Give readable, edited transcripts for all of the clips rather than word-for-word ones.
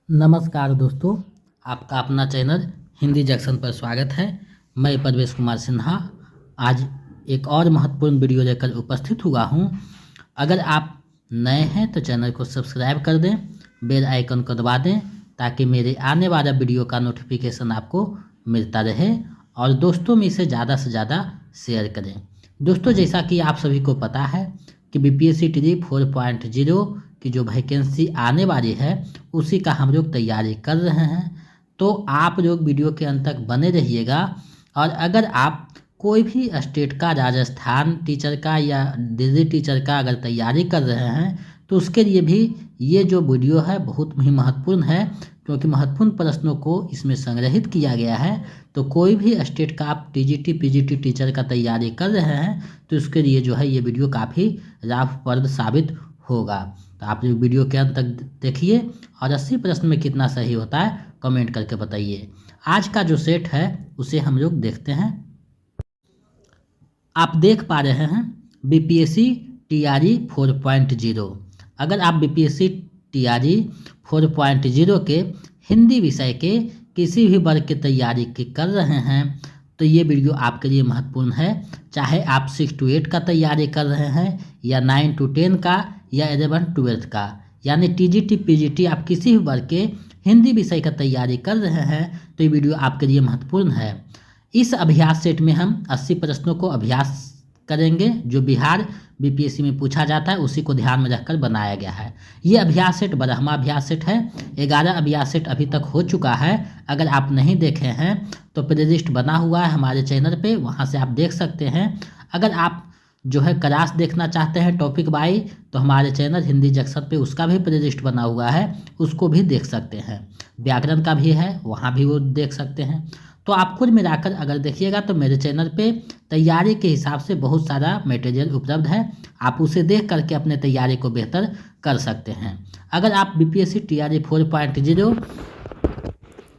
नमस्कार दोस्तों, आपका अपना चैनल हिंदी जंक्शन पर स्वागत है। मैं परवेश कुमार सिन्हा आज एक और महत्वपूर्ण वीडियो लेकर उपस्थित हुआ हूं। अगर आप नए हैं तो चैनल को सब्सक्राइब कर दें, बेल आइकन को दबा दें ताकि मेरे आने वाला वीडियो का नोटिफिकेशन आपको मिलता रहे और दोस्तों में इसे ज़्यादा से ज़्यादा शेयर करें। दोस्तों, जैसा कि आप सभी को पता है कि BPSC ट्री 4.0 की जो वैकेंसी आने वाली है उसी का हम लोग तैयारी कर रहे हैं। तो आप लोग वीडियो के अंत तक बने रहिएगा और अगर आप कोई भी स्टेट का, राजस्थान टीचर का या दिल्ली टीचर का अगर तैयारी कर रहे हैं तो उसके लिए भी ये जो वीडियो है बहुत ही महत्वपूर्ण है, क्योंकि महत्वपूर्ण प्रश्नों को इसमें संग्रहित किया गया है। तो कोई भी स्टेट का आप TGT PGT टीचर का तैयारी कर रहे हैं तो उसके लिए जो है ये वीडियो काफ़ी लाभप्रद साबित होगा। तो आप लोग वीडियो के अंत तक देखिए और 80 प्रश्न में कितना सही होता है कमेंट करके बताइए। आज का जो सेट है उसे हम लोग देखते हैं। आप देख पा रहे हैं BPSC TRE 4.0। अगर आप BPSC TRE 4.0 के हिंदी विषय के किसी भी वर्ग की तैयारी कर रहे हैं तो ये वीडियो आपके लिए महत्वपूर्ण है। चाहे आप 6 to 8 का तैयारी कर रहे हैं या 9 to 10 का या 11 12 का, यानी TGT PGT आप किसी भी वर्ग के हिंदी विषय का तैयारी कर रहे हैं तो ये वीडियो आपके लिए महत्वपूर्ण है। इस अभ्यास सेट में हम 80 प्रश्नों को अभ्यास करेंगे जो बिहार BPSC में पूछा जाता है, उसी को ध्यान में रखकर बनाया गया है। ये अभ्यास सेट 12वां अभ्यास सेट है। 11 अभ्यास सेट अभी तक हो चुका है। अगर आप नहीं देखे हैं तो प्लेलिस्ट बना हुआ है हमारे चैनल पे, वहाँ से आप देख सकते हैं। अगर आप जो है क्लास देखना चाहते हैं टॉपिक बाई तो हमारे चैनल हिंदी जंक्शन पे उसका भी प्लेलिस्ट बना हुआ है, उसको भी देख सकते हैं। व्याकरण का भी है, वहाँ भी वो देख सकते हैं। तो आप खुद मिलाकर अगर देखिएगा तो मेरे चैनल पे तैयारी के हिसाब से बहुत सारा मटेरियल उपलब्ध है, आप उसे देख करके अपने तैयारी को बेहतर कर सकते हैं। अगर आप BPSC TRE 4.0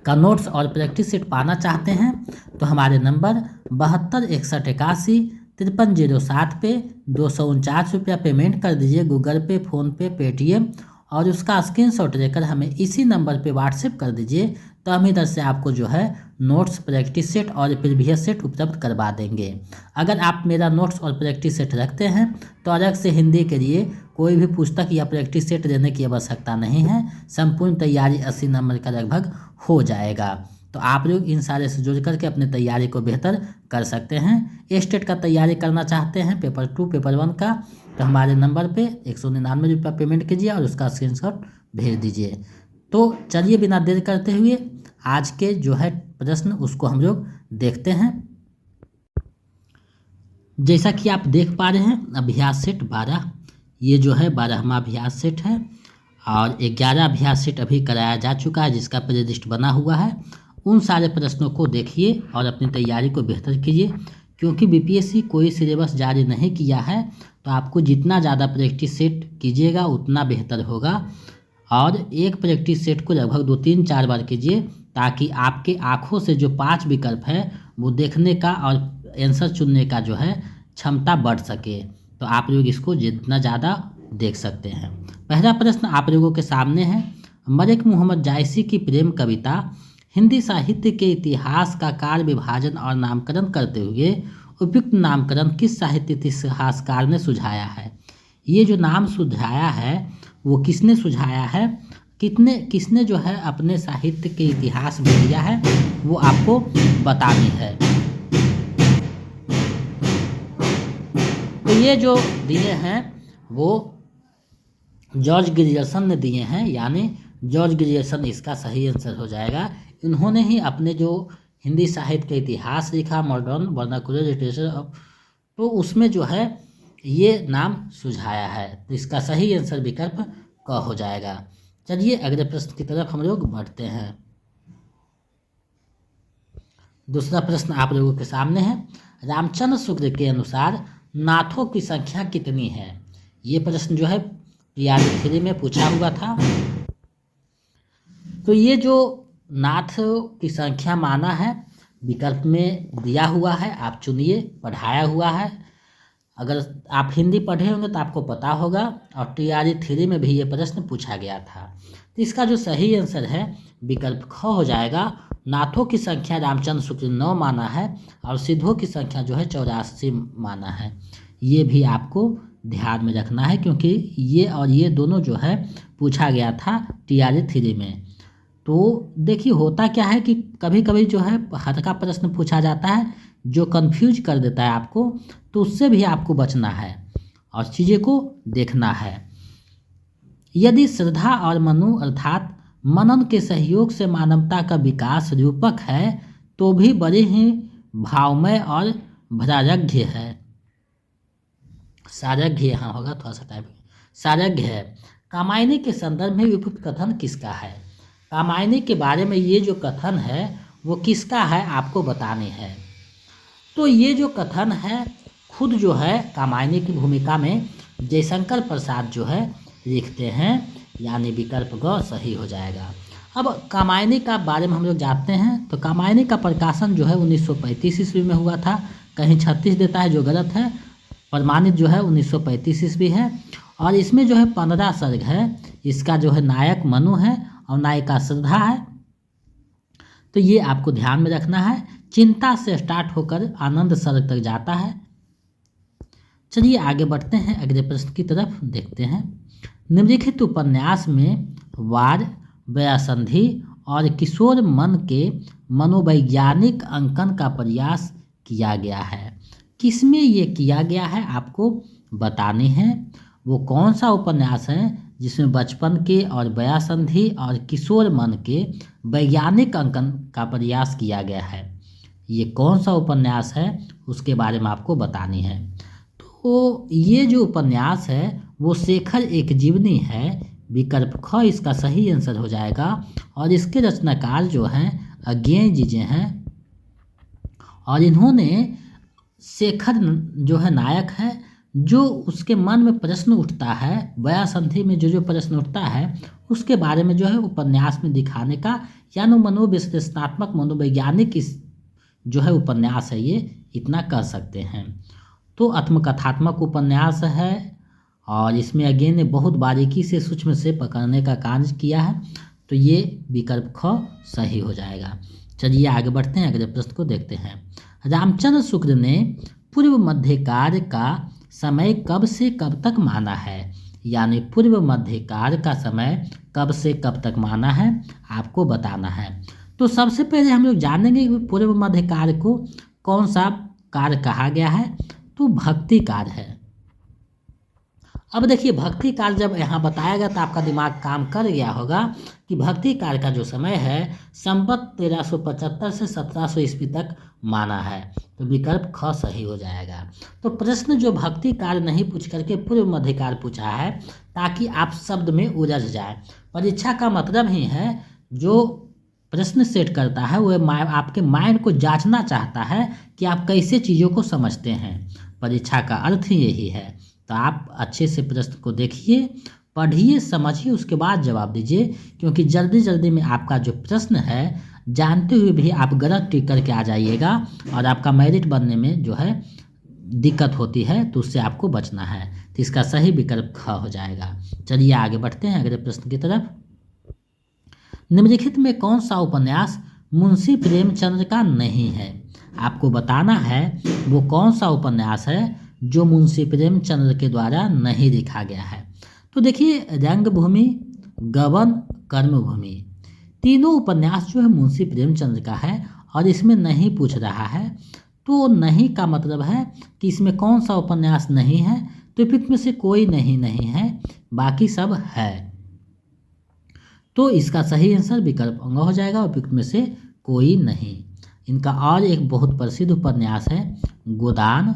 का नोट्स और प्रैक्टिस सेट पाना चाहते हैं तो हमारे नंबर 7261815307 पे 249 रुपया पेमेंट कर दीजिए, गूगल पे, फ़ोनपे, पेटीएम, और उसका स्क्रीनशॉट लेकर हमें इसी नंबर पे व्हाट्सएप कर दीजिए। तो हम इधर से आपको जो है नोट्स, प्रैक्टिस सेट और प्रीवियस सेट उपलब्ध करवा देंगे। अगर आप मेरा नोट्स और प्रैक्टिस सेट रखते हैं तो अलग से हिंदी के लिए कोई भी पुस्तक या प्रैक्टिस सेट देने की आवश्यकता नहीं है। संपूर्ण तैयारी 80 नंबर का लगभग हो जाएगा। तो आप लोग इन सारे से जुड़ करके अपने तैयारी को बेहतर कर सकते हैं। स्टेट का तैयारी करना चाहते हैं पेपर 2, पेपर 1 का, तो हमारे नंबर पे 199 रुपया पेमेंट कीजिए और उसका स्क्रीनशॉट भेज दीजिए। तो चलिए बिना देर करते हुए आज के जो है प्रश्न उसको हम लोग देखते हैं। जैसा कि आप देख पा रहे हैं अभ्यास सेट 12, ये जो है 12वां अभ्यास सेट है और 11 अभ्यास सेट अभी कराया जा चुका है जिसका प्लेलिस्ट बना हुआ है। उन सारे प्रश्नों को देखिए और अपनी तैयारी को बेहतर कीजिए, क्योंकि BPSC कोई सिलेबस जारी नहीं किया है। तो आपको जितना ज़्यादा प्रैक्टिस सेट कीजिएगा उतना बेहतर होगा और एक प्रैक्टिस सेट को लगभग 2-3-4 बार कीजिए ताकि आपके आँखों से जो 5 विकल्प है वो देखने का और आंसर चुनने का जो है क्षमता बढ़ सके। तो आप लोग इसको जितना ज़्यादा देख सकते हैं। पहला प्रश्न आप लोगों के सामने है। मलिक मोहम्मद जायसी की प्रेम कविता हिंदी साहित्य के इतिहास का काल विभाजन और नामकरण करते हुए उपयुक्त नामकरण किस साहित्य इतिहासकार ने सुझाया है? ये जो नाम सुझाया है वो किसने सुझाया है, किसने जो है अपने साहित्य के इतिहास में दिया है वो आपको बतानी है। तो ये जो दिए हैं वो जॉर्ज ग्रियर्सन ने दिए हैं, यानी जॉर्ज ग्रियर्सन इसका सही आंसर हो जाएगा। इन्होंने ही अपने जो हिंदी साहित्य का इतिहास लिखा, मॉडर्न वर्नाकुलर लिटरेचर, तो उसमें जो है ये नाम सुझाया है। तो इसका सही आंसर विकल्प क हो जाएगा। चलिए अगले प्रश्न की तरफ हम लोग बढ़ते हैं। दूसरा प्रश्न आप लोगों के सामने है। रामचंद्र शुक्ल के अनुसार नाथों की संख्या कितनी है? ये प्रश्न जो है TRE 3 में पूछा हुआ था। तो ये जो नाथ की संख्या माना है विकल्प में दिया हुआ है, आप चुनिए, पढ़ाया हुआ है। अगर आप हिंदी पढ़े होंगे तो आपको पता होगा और TRE 3 में भी ये प्रश्न पूछा गया था। तो इसका जो सही आंसर है विकल्प ख हो जाएगा। नाथों की संख्या रामचंद्र शुक्ल 9 माना है और सिद्धों की संख्या जो है 84 माना है। ये भी आपको ध्यान में रखना है क्योंकि ये और ये दोनों जो है पूछा गया था TRE 3 में। तो देखिए होता क्या है कि कभी कभी जो है हद का प्रश्न पूछा जाता है जो कंफ्यूज कर देता है आपको, तो उससे भी आपको बचना है और चीज़ें को देखना है। यदि श्रद्धा और मनु अर्थात मनन के सहयोग से मानवता का विकास रूपक है तो भी बड़े ही भावमय और भरारघ्य है। सारघ्य यहाँ होगा, थोड़ा सा टाइप सारघ्य है। कामायनी के संदर्भ में उपयुक्त कथन किसका है? कामायनी के बारे में ये जो कथन है वो किसका है आपको बताने है। तो ये जो कथन है खुद जो है कामायनी की भूमिका में जयशंकर प्रसाद जो है लिखते हैं, यानी विकल्प ग सही हो जाएगा। अब कामायनी का बारे में हम लोग जानते हैं, तो कामायनी का प्रकाशन जो है 1935 ईस्वी में हुआ था। कहीं 36 देता है जो गलत है, प्रमाणित जो है 1935 ईस्वी है। और इसमें जो है 15 सर्ग है। इसका जो है नायक मनु है और नायिका श्रद्धा है। तो ये आपको ध्यान में रखना है। चिंता से स्टार्ट होकर आनंद सर्ग तक जाता है। चलिए आगे बढ़ते हैं, अगले प्रश्न की तरफ देखते हैं। निम्नलिखित उपन्यास में वार, व्यासंधि और किशोर मन के मनोवैज्ञानिक अंकन का प्रयास किया गया है। किसमें ये किया गया है आपको बताने हैं। वो कौन सा उपन्यास है जिसमें बचपन के और व्यासंधि और किशोर मन के वैज्ञानिक अंकन का प्रयास किया गया है। ये कौन सा उपन्यास है उसके बारे में आपको बतानी है। तो ये जो उपन्यास है वो शेखर एक जीवनी है। विकल्प ख इसका सही आंसर हो जाएगा। और इसके रचनाकार जो हैं अज्ञेय जी हैं और इन्होंने शेखर जो है नायक है, जो उसके मन में प्रश्न उठता है, व्यासंधि में जो प्रश्न उठता है उसके बारे में जो है उपन्यास में दिखाने का, यानी मनोविश्लेषणात्मक मनोवैज्ञानिक इस जो है उपन्यास है, ये इतना कह सकते हैं। तो आत्मकथात्मक उपन्यास है और इसमें अज्ञेय ने बहुत बारीकी से सूक्ष्म से पकड़ने का कार्य किया है। तो ये विकल्प ख सही हो जाएगा। चलिए आगे बढ़ते हैं, अगले प्रश्न को देखते हैं। रामचंद्र शुक्ल ने पूर्व मध्यकाल का समय कब से कब तक माना है? यानी पूर्व मध्यकाल का समय कब से कब तक माना है आपको बताना है। तो सबसे पहले हम लोग जानेंगे कि पूर्व मध्यकाल को कौन सा काल कहा गया है। तो भक्ति काल है। अब देखिए भक्ति काल जब यहाँ बताया गया तो आपका दिमाग काम कर गया होगा कि भक्ति काल का जो समय है संवत 1375 से 1700 ईस्वी तक माना है। तो विकल्प ख सही हो जाएगा। तो प्रश्न जो भक्ति काल नहीं पूछ करके पूर्व मध्यकाल पूछा है ताकि आप शब्द में उलझ जाए। परीक्षा का मतलब ही है जो प्रश्न सेट करता है वो आपके माइंड को जांचना चाहता है कि आप कैसे चीज़ों को समझते हैं। परीक्षा का अर्थ ही यही है। तो आप अच्छे से प्रश्न को देखिए, पढ़िए, समझिए, उसके बाद जवाब दीजिए, क्योंकि जल्दी जल्दी में आपका जो प्रश्न है जानते हुए भी आप गलत टिक करके आ जाइएगा और आपका मेरिट बनने में जो है दिक्कत होती है, तो उससे आपको बचना है। तो इसका सही विकल्प ख हो जाएगा। चलिए आगे बढ़ते हैं अगले प्रश्न की तरफ। निम्नलिखित में कौन सा उपन्यास मुंशी प्रेमचंद्र का नहीं है? आपको बताना है वो कौन सा उपन्यास है जो मुंशी प्रेमचंद्र के द्वारा नहीं लिखा गया है। तो देखिए रंगभूमि, गबन, कर्मभूमि, तीनों उपन्यास जो है मुंशी प्रेमचंद्र का है और इसमें नहीं पूछ रहा है। तो नहीं का मतलब है कि इसमें कौन सा उपन्यास नहीं है। तो उपयुक्त में से कोई नहीं है, बाकी सब है। तो इसका सही आंसर विकल्प अंग हो जाएगा, उपयुक्त में से कोई नहीं। इनका और एक बहुत प्रसिद्ध उपन्यास है गोदान,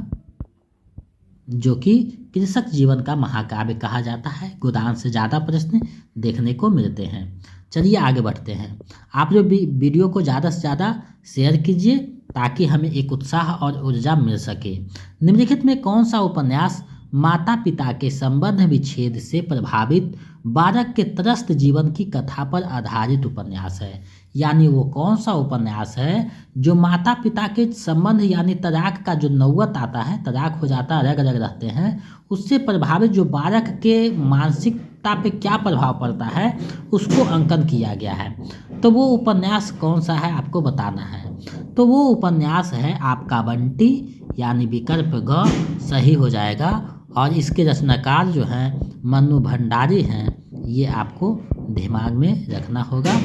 जो कि कृषक जीवन का महाकाव्य कहा जाता है। गोदान से ज़्यादा प्रश्न देखने को मिलते हैं। चलिए आगे बढ़ते हैं। आप जो वीडियो को ज़्यादा से ज़्यादा शेयर कीजिए ताकि हमें एक उत्साह और ऊर्जा मिल सके। निम्नलिखित में कौन सा उपन्यास माता पिता के संबंध विच्छेद से प्रभावित बालक के त्रस्त जीवन की कथा पर आधारित उपन्यास है? यानी वो कौन सा उपन्यास है जो माता पिता के संबंध यानी तलाक का जो नौबत आता है, तलाक हो जाता है, रग रग रहते हैं, उससे प्रभावित जो बालक के मानसिक मानसिकता पे क्या प्रभाव पड़ता है उसको अंकन किया गया है। तो वो उपन्यास कौन सा है आपको बताना है। तो वो उपन्यास है आपका बंटी, यानी विकल्प ग सही हो जाएगा। और इसके रचनाकार जो हैं मन्नू भंडारी हैं, ये आपको दिमाग में रखना होगा।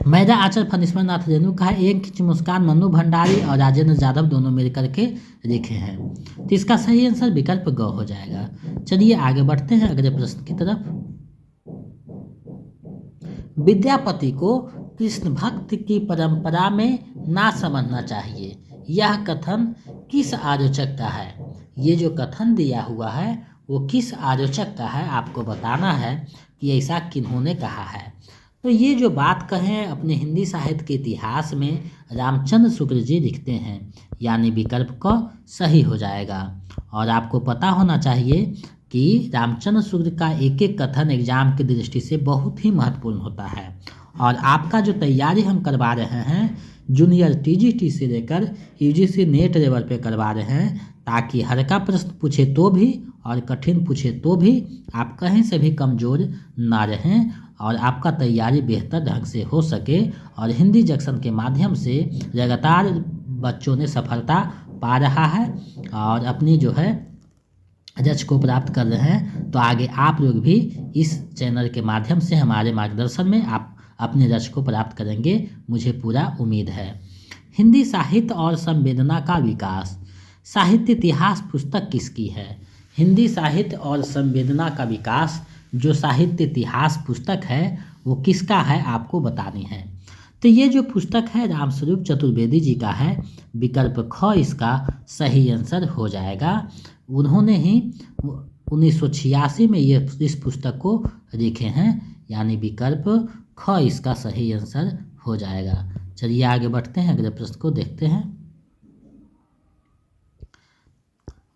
मैदा आचर फनिश्मेंट नाथ रेणु का है। एक की मुस्कान मन्नू भंडारी और राजेंद्र जाधव दोनों मिल करके लिखे हैं। तो इसका सही आंसर विकल्प ग हो जाएगा। चलिए आगे बढ़ते हैं अगले प्रश्न की तरफ। विद्यापति को कृष्ण भक्त की परंपरा में ना समझना चाहिए, यह कथन किस आलोचक का है। ये जो कथन दिया हुआ है वो किस आलोचक का है आपको बताना है कि ऐसा किन्होंने कहा है। तो ये जो बात कहें अपने हिंदी साहित्य के इतिहास में रामचंद्र शुक्ल जी लिखते हैं, यानी विकल्प क सही हो जाएगा। और आपको पता होना चाहिए कि रामचंद्र शुक्ल का एक एक कथन एग्जाम की दृष्टि से बहुत ही महत्वपूर्ण होता है। और आपका जो तैयारी हम करवा रहे हैं जूनियर टीजीटी से लेकर यूजीसी नेट लेवल पे करवा रहे हैं, ताकि हल्का प्रश्न पूछे तो भी और कठिन पूछे तो भी आप कहीं से भी कमज़ोर ना रहें और आपका तैयारी बेहतर ढंग से हो सके। और हिंदी जंक्शन के माध्यम से लगातार बच्चों ने सफलता पा रहा है और अपनी जो है लक्ष्य को प्राप्त कर रहे हैं। तो आगे आप लोग भी इस चैनल के माध्यम से हमारे मार्गदर्शन में आप अपने लक्ष्य को प्राप्त करेंगे, मुझे पूरा उम्मीद है। हिंदी साहित्य और संवेदना का विकास, साहित्य इतिहास पुस्तक किसकी है। हिंदी साहित्य और संवेदना का विकास जो साहित्य इतिहास पुस्तक है वो किसका है आपको बतानी है। तो ये जो पुस्तक है रामस्वरूप चतुर्वेदी जी का है। विकल्प ख इसका सही आंसर हो जाएगा। उन्होंने ही 1986 में ये इस पुस्तक को लिखे हैं, यानी विकल्प ख इसका सही आंसर हो जाएगा। चलिए आगे बढ़ते हैं अगले प्रश्न को देखते हैं।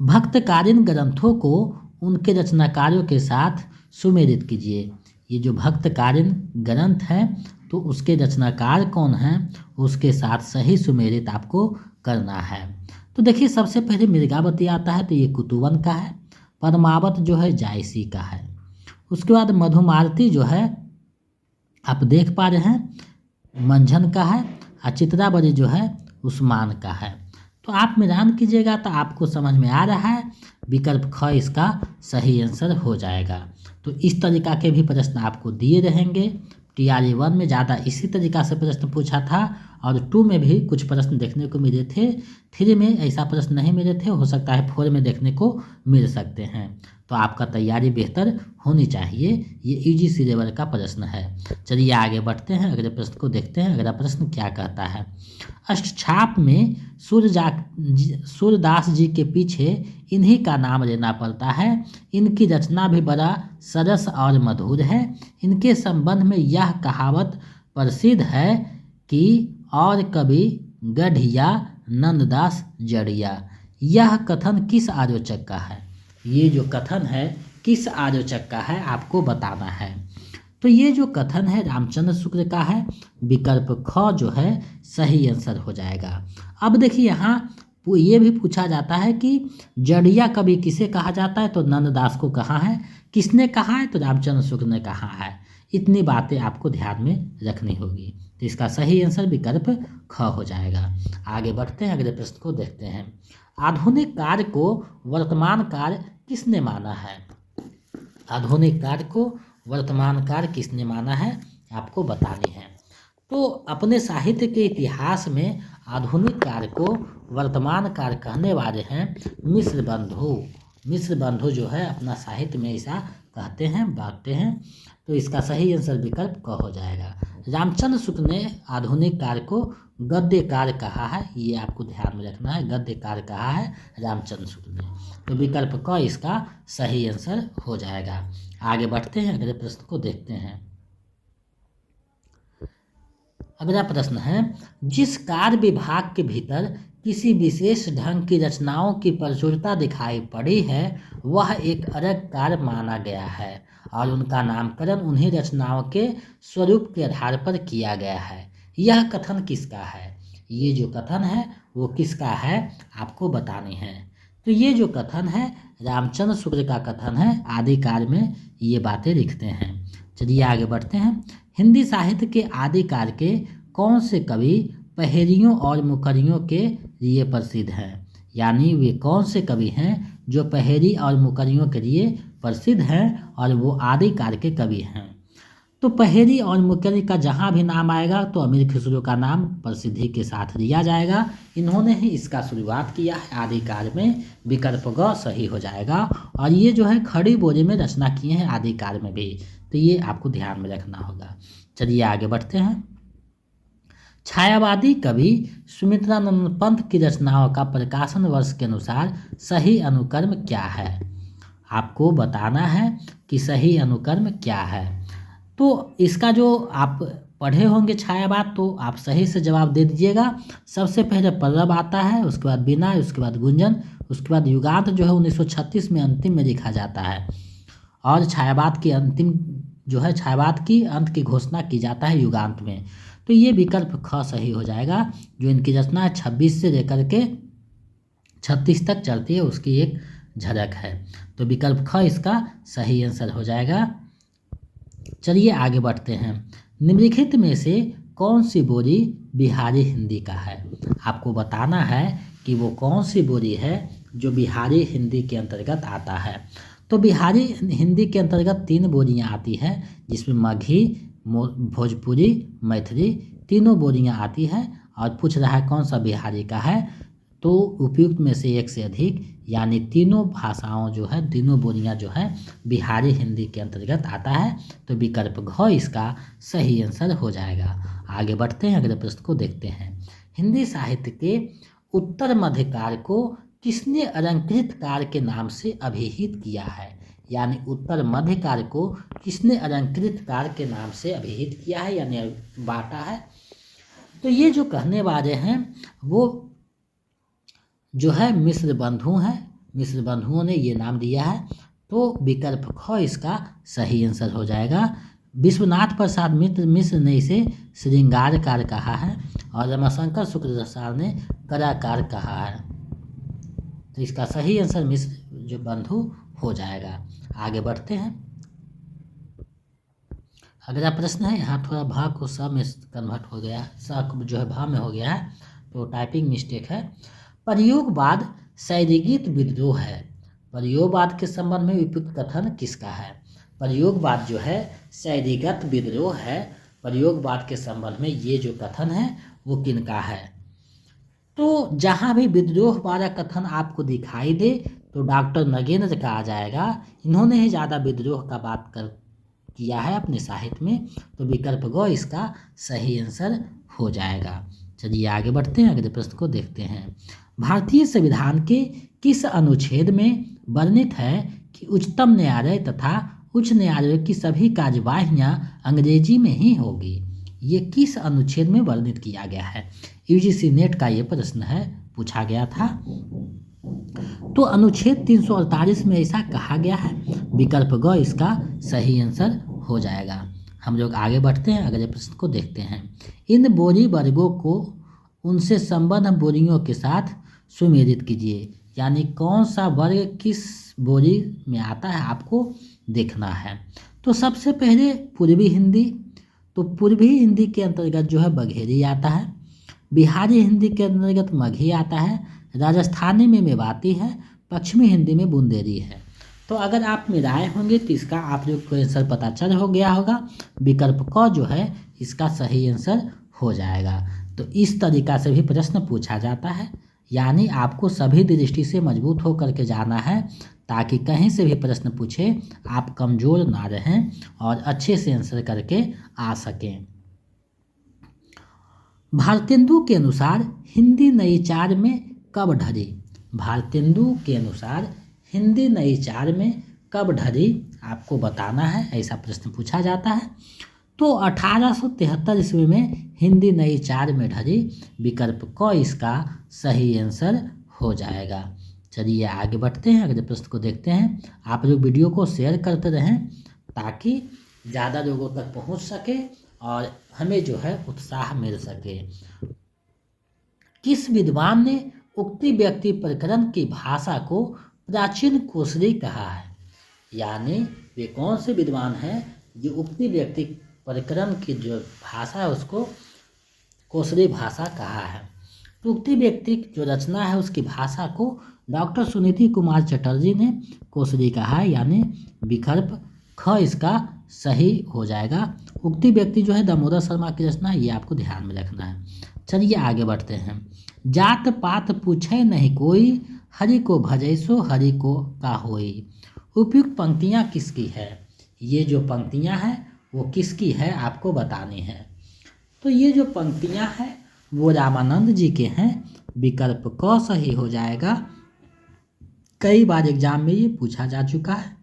भक्तकालीन ग्रंथों को उनके रचनाकारों के साथ सुमेलित कीजिए। ये जो भक्तकालीन ग्रंथ है तो उसके रचनाकार कौन हैं उसके साथ सही सुमेलित आपको करना है। तो देखिए सबसे पहले मृगावती आता है, तो ये कुतुवन का है। पद्मावत जो है जायसी का है। उसके बाद मधुमालती जो है आप देख पा रहे हैं मंझन का है। और चित्रावली जो है उस्मान का है। तो आप मिलान कीजिएगा तो आपको समझ में आ रहा है विकल्प ख इसका सही आंसर हो जाएगा। तो इस तरीका के भी प्रश्न आपको दिए रहेंगे। TRE 1 में ज़्यादा इसी तरीका से प्रश्न पूछा था और 2 में भी कुछ प्रश्न देखने को मिले थे। 3 में ऐसा प्रश्न नहीं मिले थे, हो सकता है 4 में देखने को मिल सकते हैं। तो आपका तैयारी बेहतर होनी चाहिए। ये यूजीसी लेवल का प्रश्न है। चलिए आगे बढ़ते हैं अगले प्रश्न को देखते हैं। अगला प्रश्न क्या कहता है। अष्टछाप में सूरदास जी के पीछे इन्हीं का नाम लेना पड़ता है। इनकी रचना भी बड़ा सरस और मधुर है। इनके संबंध में यह कहावत प्रसिद्ध है कि और कभी गढ़िया नंददास जड़िया। यह कथन किस आलोचक का है। ये जो कथन है किस आलोचक का है आपको बताना है। तो ये जो कथन है रामचंद्र शुक्ल का है। विकल्प ख जो है सही आंसर हो जाएगा। अब देखिए यहाँ ये भी पूछा जाता है कि जड़िया कवि किसे कहा जाता है, तो नंददास को कहा है। किसने कहा है, तो रामचंद्र शुक्ल ने कहा है। इतनी बातें आपको ध्यान में रखनी होगी। तो इसका सही आंसर विकल्प ख हो जाएगा। आगे बढ़ते हैं अगले प्रश्न को देखते हैं। आधुनिक काल को वर्तमान काल किसने माना है। आधुनिक काल को वर्तमान काल किसने माना है आपको बतानी है। तो अपने साहित्य के इतिहास में आधुनिक काल को वर्तमान काल कहने वाले हैं मिश्र बंधु। मिश्र बंधु जो है अपना साहित्य में ऐसा कहते हैं, बांटते हैं। तो इसका सही आंसर विकल्प क हो जाएगा। रामचंद्र शुक्ल ने आधुनिक काल को गद्य काल कहा है। ये आपको ध्यान में रखना है, गद्य काल कहा है रामचंद्र शुक्ल ने। तो विकल्प क इसका सही आंसर हो जाएगा। आगे बढ़ते हैं अगले प्रश्न को देखते हैं। अगला प्रश्न है, जिस कार्य विभाग के भीतर किसी विशेष ढंग की रचनाओं की प्रचुरता दिखाई पड़ी है वह एक अलग कार्य माना गया है और उनका नामकरण उन्हीं रचनाओं के स्वरूप के आधार पर किया गया है। यह कथन किसका है। ये जो कथन है वो किसका है आपको बतानी है। तो ये जो कथन है रामचंद्र शुक्ल का कथन है, आदिकाल में ये बातें लिखते हैं। चलिए आगे बढ़ते हैं। हिंदी साहित्य के आदिकाल के कौन से कवि पहेलियों और मुकरियों के लिए प्रसिद्ध हैं? यानी वे कौन से कवि हैं जो पहेली और मुकरियों के लिए प्रसिद्ध हैं और वो आदिकाल के कवि हैं? तो पहेली और मुकरी का जहाँ भी नाम आएगा तो अमीर खुसरो का नाम प्रसिद्धि के साथ लिया जाएगा। इन्होंने ही इसका शुरुआत किया है आदिकाल में। विकल्प ग सही हो जाएगा। और ये जो है खड़ी बोली में रचना किए हैं आदिकाल में भी, तो ये आपको ध्यान में रखना होगा। चलिए आगे बढ़ते हैं। छायावादी कवि सुमित्रानंद पंत की रचनाओं का प्रकाशन वर्ष के अनुसार सही अनुक्रम क्या है? आपको बताना है कि सही अनुक्रम क्या है। तो इसका जो आप पढ़े होंगे छायावाद, तो आप सही से जवाब दे दीजिएगा। सबसे पहले पल्लव आता है, उसके बाद बिना, उसके बाद गुंजन, उसके बाद युगांत जो है 1936 में अंतिम में लिखा जाता है। और छायावाद की अंतिम जो है छायावाद की अंत की घोषणा की जाता है युगांत में। तो ये विकल्प ख सही हो जाएगा। जो इनकी रचना 26 से लेकर के 36 तक चलती है, उसकी एक झलक है। तो विकल्प ख इसका सही आंसर हो जाएगा। चलिए आगे बढ़ते हैं। निम्नलिखित में से कौन सी बोली बिहारी हिंदी का है? आपको बताना है कि वो कौन सी बोली है जो बिहारी हिंदी के अंतर्गत आता है। तो बिहारी हिंदी के अंतर्गत 3 बोलियां आती हैं, जिसमें मगही, भोजपुरी, मैथिली तीनों बोलियां आती हैं। और पूछ रहा है कौन सा बिहारी का है, तो उपयुक्त में से एक से अधिक, यानी तीनों भाषाओं जो है, तीनों बोलियां जो है बिहारी हिंदी के अंतर्गत आता है। तो विकल्प घ इसका सही आंसर हो जाएगा। आगे बढ़ते हैं, अगले प्रश्न को देखते हैं। हिंदी साहित्य के उत्तर मध्यकाल को किसने अलंकृत काल के नाम से अभिहित किया है? यानी उत्तर मध्यकाल को किसने अलंकृत काल के नाम से अभिहित किया है, यानी बांटा है? तो ये जो कहने वाले हैं वो जो है मिश्र बंधु हैं। मिश्र बंधुओं ने ये नाम दिया है। तो विकल्प ख इसका सही आंसर हो जाएगा। विश्वनाथ प्रसाद मिश्र ने इसे श्रृंगारकार कहा है और रमाशंकर शुक्ल प्रसाद ने कलाकार कहा है। तो इसका सही आंसर मिश्र जो बंधु हो जाएगा। आगे बढ़ते हैं। अगला प्रश्न है, यहाँ थोड़ा भा को स में कन्वर्ट हो गया, स जो है भा में हो गया है, तो टाइपिंग मिस्टेक है। प्रयोगवाद शैलीगत विद्रोह है। प्रयोगवाद के संबंध में उपयुक्त कथन किसका है? प्रयोगवाद जो है शैलीगत विद्रोह है। प्रयोगवाद के संबंध में ये जो कथन है वो किनका है? तो जहाँ भी विद्रोह वाला कथन आपको दिखाई दे तो डॉक्टर नगेंद्र का आ जाएगा। इन्होंने ही ज़्यादा विद्रोह का बात किया है अपने साहित्य में। तो विकल्प ग इसका सही आंसर हो जाएगा। चलिए आगे बढ़ते हैं, अगले प्रश्न को देखते हैं। भारतीय संविधान के किस अनुच्छेद में वर्णित है कि उच्चतम न्यायालय तथा उच्च न्यायालय की सभी कार्यवाहियां अंग्रेजी में ही होगी? ये किस अनुच्छेद में वर्णित किया गया है? यूजीसी नेट का ये प्रश्न है, पूछा गया था। तो अनुच्छेद 348 में ऐसा कहा गया है। विकल्प ग इसका सही आंसर हो जाएगा। हम लोग आगे बढ़ते हैं, अगले प्रश्न को देखते हैं। इन बोली वर्गों को उनसे संबद्ध बोलियों के साथ सुमेलित कीजिए। यानी कौन सा वर्ग किस बोली में आता है आपको देखना है। तो सबसे पहले पूर्वी हिंदी। तो पूर्वी हिंदी के अंतर्गत जो है बघेली आता है। बिहारी हिंदी के अंतर्गत मगही आता है। राजस्थानी में मेवाती है। पश्चिमी हिंदी में बुंदेली है। तो अगर आप मिलाए होंगे तो इसका आप लोग को आंसर पता चल हो गया होगा। विकल्प क जो है इसका सही आंसर हो जाएगा। तो इस तरीका से भी प्रश्न पूछा जाता है। यानी आपको सभी दृष्टि से मजबूत होकर के जाना है, ताकि कहीं से भी प्रश्न पूछे आप कमज़ोर ना रहें और अच्छे से आंसर करके आ सकें। भारतेंदु के अनुसार हिंदी नई चार में कब ढली? भारतेंदु के अनुसार हिंदी नई चार में कब ढली आपको बताना है, ऐसा प्रश्न पूछा जाता है। तो 1873 ईस्वी में हिंदी नई चार में ढली। विकल्प क इसका सही आंसर हो जाएगा। चलिए आगे बढ़ते हैं, अगले प्रश्न को देखते हैं। आप लोग वीडियो को शेयर करते रहें ताकि ज़्यादा लोगों तक पहुंच सके और हमें जो है उत्साह मिल सके। किस विद्वान ने उक्ति व्यक्ति प्रकरण की भाषा को प्राचीन कोसरी कहा है, यानी वे कौन से विद्वान हैं जो उक्ति व्यक्ति प्रकरण की जो भाषा है उसको कोसरी भाषा कहा है। तो उक्ति व्यक्ति जो रचना है उसकी भाषा को डॉक्टर सुनीति कुमार चटर्जी ने कोसरी कहा है, यानी विकल्प ख इसका सही हो जाएगा। उक्ति व्यक्ति जो है दामोदर शर्मा की रचना है, ये आपको ध्यान में रखना है। चलिए आगे बढ़ते हैं। जात पात पूछे नहीं कोई, हरि को भजै सो हरि को का होई। उपयुक्त पंक्तियाँ किसकी है? ये जो पंक्तियाँ हैं वो किसकी है आपको बतानी है। तो ये जो पंक्तियाँ हैं वो रामानंद जी के हैं, विकल्प क सही हो जाएगा। कई बार एग्जाम में ये पूछा जा चुका है।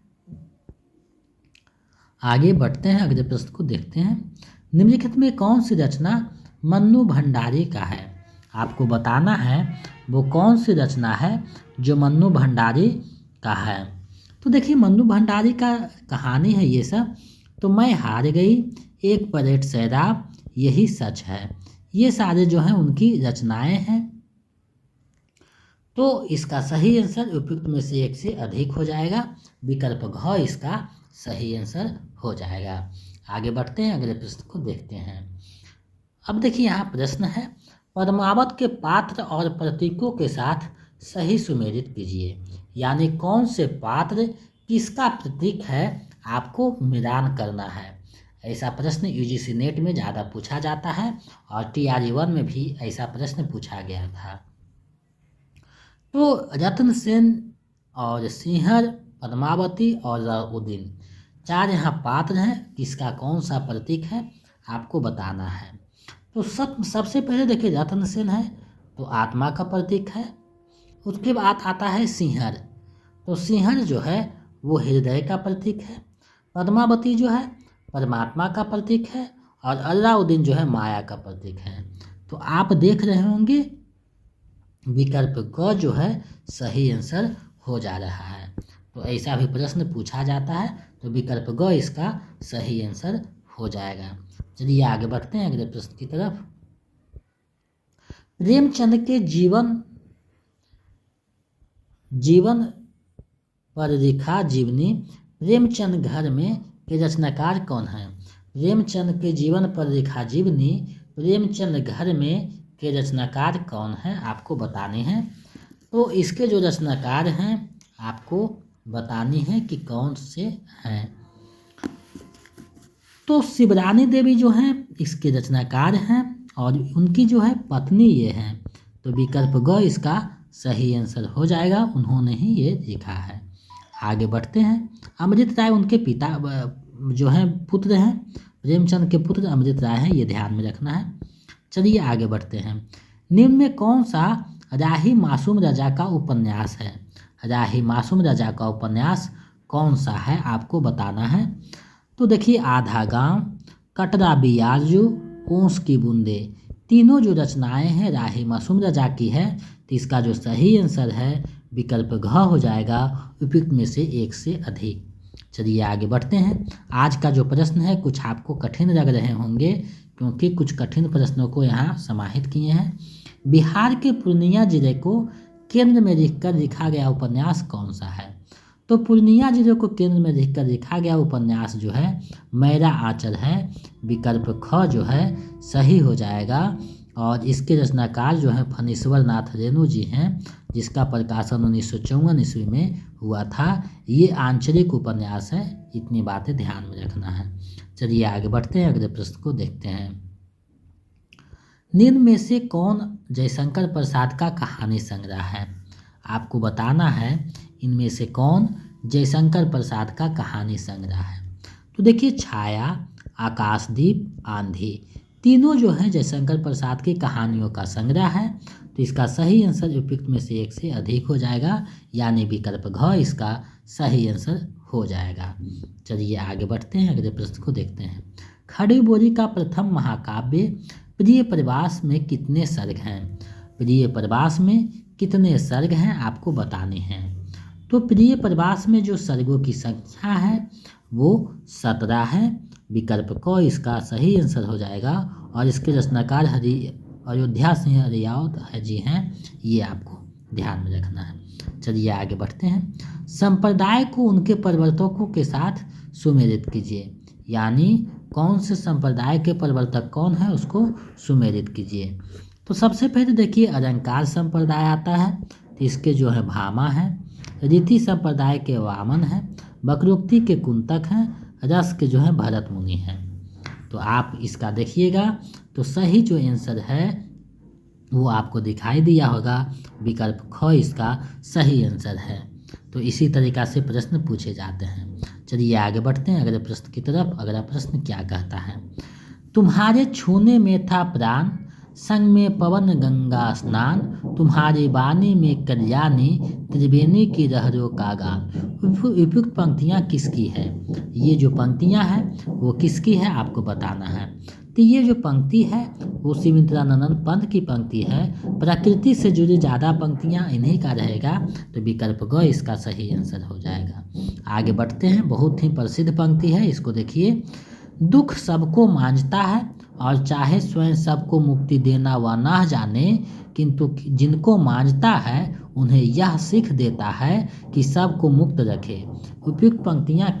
आगे बढ़ते हैं, अगले प्रश्न को देखते हैं। निम्नलिखित में कौन सी रचना मन्नू भंडारी का है? आपको बताना है वो कौन सी रचना है जो मन्नू भंडारी का है। तो देखिए मन्नू भंडारी का कहानी है ये सब। तो मैं हार गई, एक परेड सैराब, यही सच है, ये सारे जो हैं उनकी रचनाएं हैं। तो इसका सही आंसर उपयुक्त में से एक से अधिक हो जाएगा, विकल्प घ इसका सही आंसर हो जाएगा। आगे बढ़ते हैं, अगले प्रश्न को देखते हैं। अब देखिए यहाँ प्रश्न है, पद्मावत के पात्र और प्रतीकों के साथ सही सुमेलित कीजिए, यानी कौन से पात्र किसका प्रतीक है आपको मिलान करना है। ऐसा प्रश्न यूजीसी नेट में ज़्यादा पूछा जाता है और TRE 1 में भी ऐसा प्रश्न पूछा गया था। तो रत्न सेन और सिंहर, पद्मावती और राउद्दीन, चार यहाँ पात्र हैं, किसका कौन सा प्रतीक है आपको बताना है। तो सबसे पहले देखिए रत्न सेन है तो आत्मा का प्रतीक है। उसके बाद आता है सिंहर, तो सिंहर जो है वो हृदय का प्रतीक है। पद्मावती जो है परमात्मा का प्रतीक है और अलाउद्दीन जो है माया का प्रतीक है। तो आप देख रहे होंगे विकल्प ग जो है सही आंसर हो जा रहा है। तो ऐसा भी प्रश्न पूछा जाता है तो विकल्प ग इसका सही आंसर हो जाएगा। चलिए आगे बढ़ते हैं अगले प्रश्न की तरफ। प्रेमचंद के जीवन पर लिखा जीवनी प्रेमचंद घर में के रचनाकार कौन है? प्रेमचंद के जीवन पर लिखा जीवनी प्रेमचंद घर में के रचनाकार कौन है आपको बताने हैं। तो इसके जो रचनाकार हैं आपको बतानी है कि कौन से हैं। तो शिवरानी देवी जो हैं इसके रचनाकार हैं और उनकी जो है पत्नी ये हैं। तो विकल्प ग इसका सही आंसर हो जाएगा, उन्होंने ही ये लिखा है। आगे बढ़ते हैं। अमृत राय उनके पिता जो हैं पुत्र हैं, प्रेमचंद के पुत्र अमृत राय हैं, ये ध्यान में रखना है। चलिए आगे बढ़ते हैं। निम्न में कौन सा राही मासूम रजा का उपन्यास है? राही मासूम रजा का उपन्यास कौन सा है आपको बताना है। तो देखिए आधा गांव, कटरा बियाजू, कोस की बूंदे, तीनों जो रचनाएं हैं राही मासूम रजा की है। तो इसका जो सही आंसर है विकल्प घ हो जाएगा, उपयुक्त में से एक से अधिक। चलिए आगे बढ़ते हैं। आज का जो प्रश्न है कुछ आपको कठिन लग रहे होंगे क्योंकि कुछ कठिन प्रश्नों को यहाँ समाहित किए हैं। बिहार के पूर्णिया जिले को केंद्र में लिखकर लिखा गया उपन्यास कौन सा है? तो पूर्णिया जिले को केंद्र में लिखकर लिखा गया उपन्यास जो है मेरा आंचल है, विकल्प ख जो है सही हो जाएगा। और इसके रचनाकार जो हैं फणीश्वर नाथ रेणु जी हैं, जिसका प्रकाशन 1954 ईस्वी में हुआ था। ये आंचलिक उपन्यास है, इतनी बातें ध्यान में रखना है। चलिए आगे बढ़ते हैं, अगले प्रश्न को देखते हैं। निम्न में से कौन जयशंकर प्रसाद का कहानी संग्रह है? आपको बताना है इनमें से कौन जयशंकर प्रसाद का कहानी संग्रह है। तो देखिए छाया, आकाशदीप, आंधी, तीनों जो हैं जयशंकर प्रसाद की कहानियों का संग्रह है। तो इसका सही आंसर उपयुक्त में से एक से अधिक हो जाएगा, यानी विकल्प घ इसका सही आंसर हो जाएगा। चलिए आगे बढ़ते हैं, अगले प्रश्न को देखते हैं। खड़ी बोली का प्रथम महाकाव्य प्रिय प्रवास में कितने सर्ग हैं? प्रिय प्रवास में कितने सर्ग हैं आपको बताने हैं। तो प्रिय प्रवास में जो सर्गों की संख्या है वो 17 है, विकल्प क इसका सही आंसर हो जाएगा। और इसके रचनाकार अयोध्या सिंह रियावत जी हैं, ये आपको ध्यान में रखना है। चलिए आगे बढ़ते हैं। संप्रदाय को उनके प्रवर्तकों के साथ सुमेलित कीजिए, यानी कौन से संप्रदाय के प्रवर्तक कौन है उसको सुमेलित कीजिए। तो सबसे पहले देखिए अलंकार संप्रदाय आता है, तो इसके जो है भामा है। रीति संप्रदाय के वामन है। वक्रोक्ति के कुंतक हैं। रस के जो है भरत मुनि हैं। तो आप इसका देखिएगा तो सही जो आंसर है वो आपको दिखाई दिया होगा, विकल्प ख इसका सही आंसर है। तो इसी तरीक़ा से प्रश्न पूछे जाते हैं। चलिए आगे बढ़ते हैं अगले प्रश्न की तरफ। अगला प्रश्न क्या कहता है। तुम्हारे छूने में था प्राण, संग में पवन गंगा स्नान, तुम्हारी वाणी में कल्याणी, त्रिवेणी की लहरों का गान। उपयुक्त पंक्तियाँ किसकी है? ये जो पंक्तियाँ हैं वो किसकी है आपको बताना है। तो ये जो पंक्ति है वो सुमित्रानंद पंत की पंक्ति है। प्रकृति से जुड़ी ज़्यादा पंक्तियाँ इन्हीं का रहेगा, तो विकल्प ग इसका सही आंसर हो जाएगा। आगे बढ़ते हैं। बहुत ही प्रसिद्ध पंक्ति है, इसको देखिए। दुख सबको मांझता है और चाहे स्वयं सबको मुक्ति देना वह ना जाने, किंतु जिनको मांझता है उन्हें यह सीख देता है कि सबको मुक्त रखे। उपयुक्त पंक्तियाँ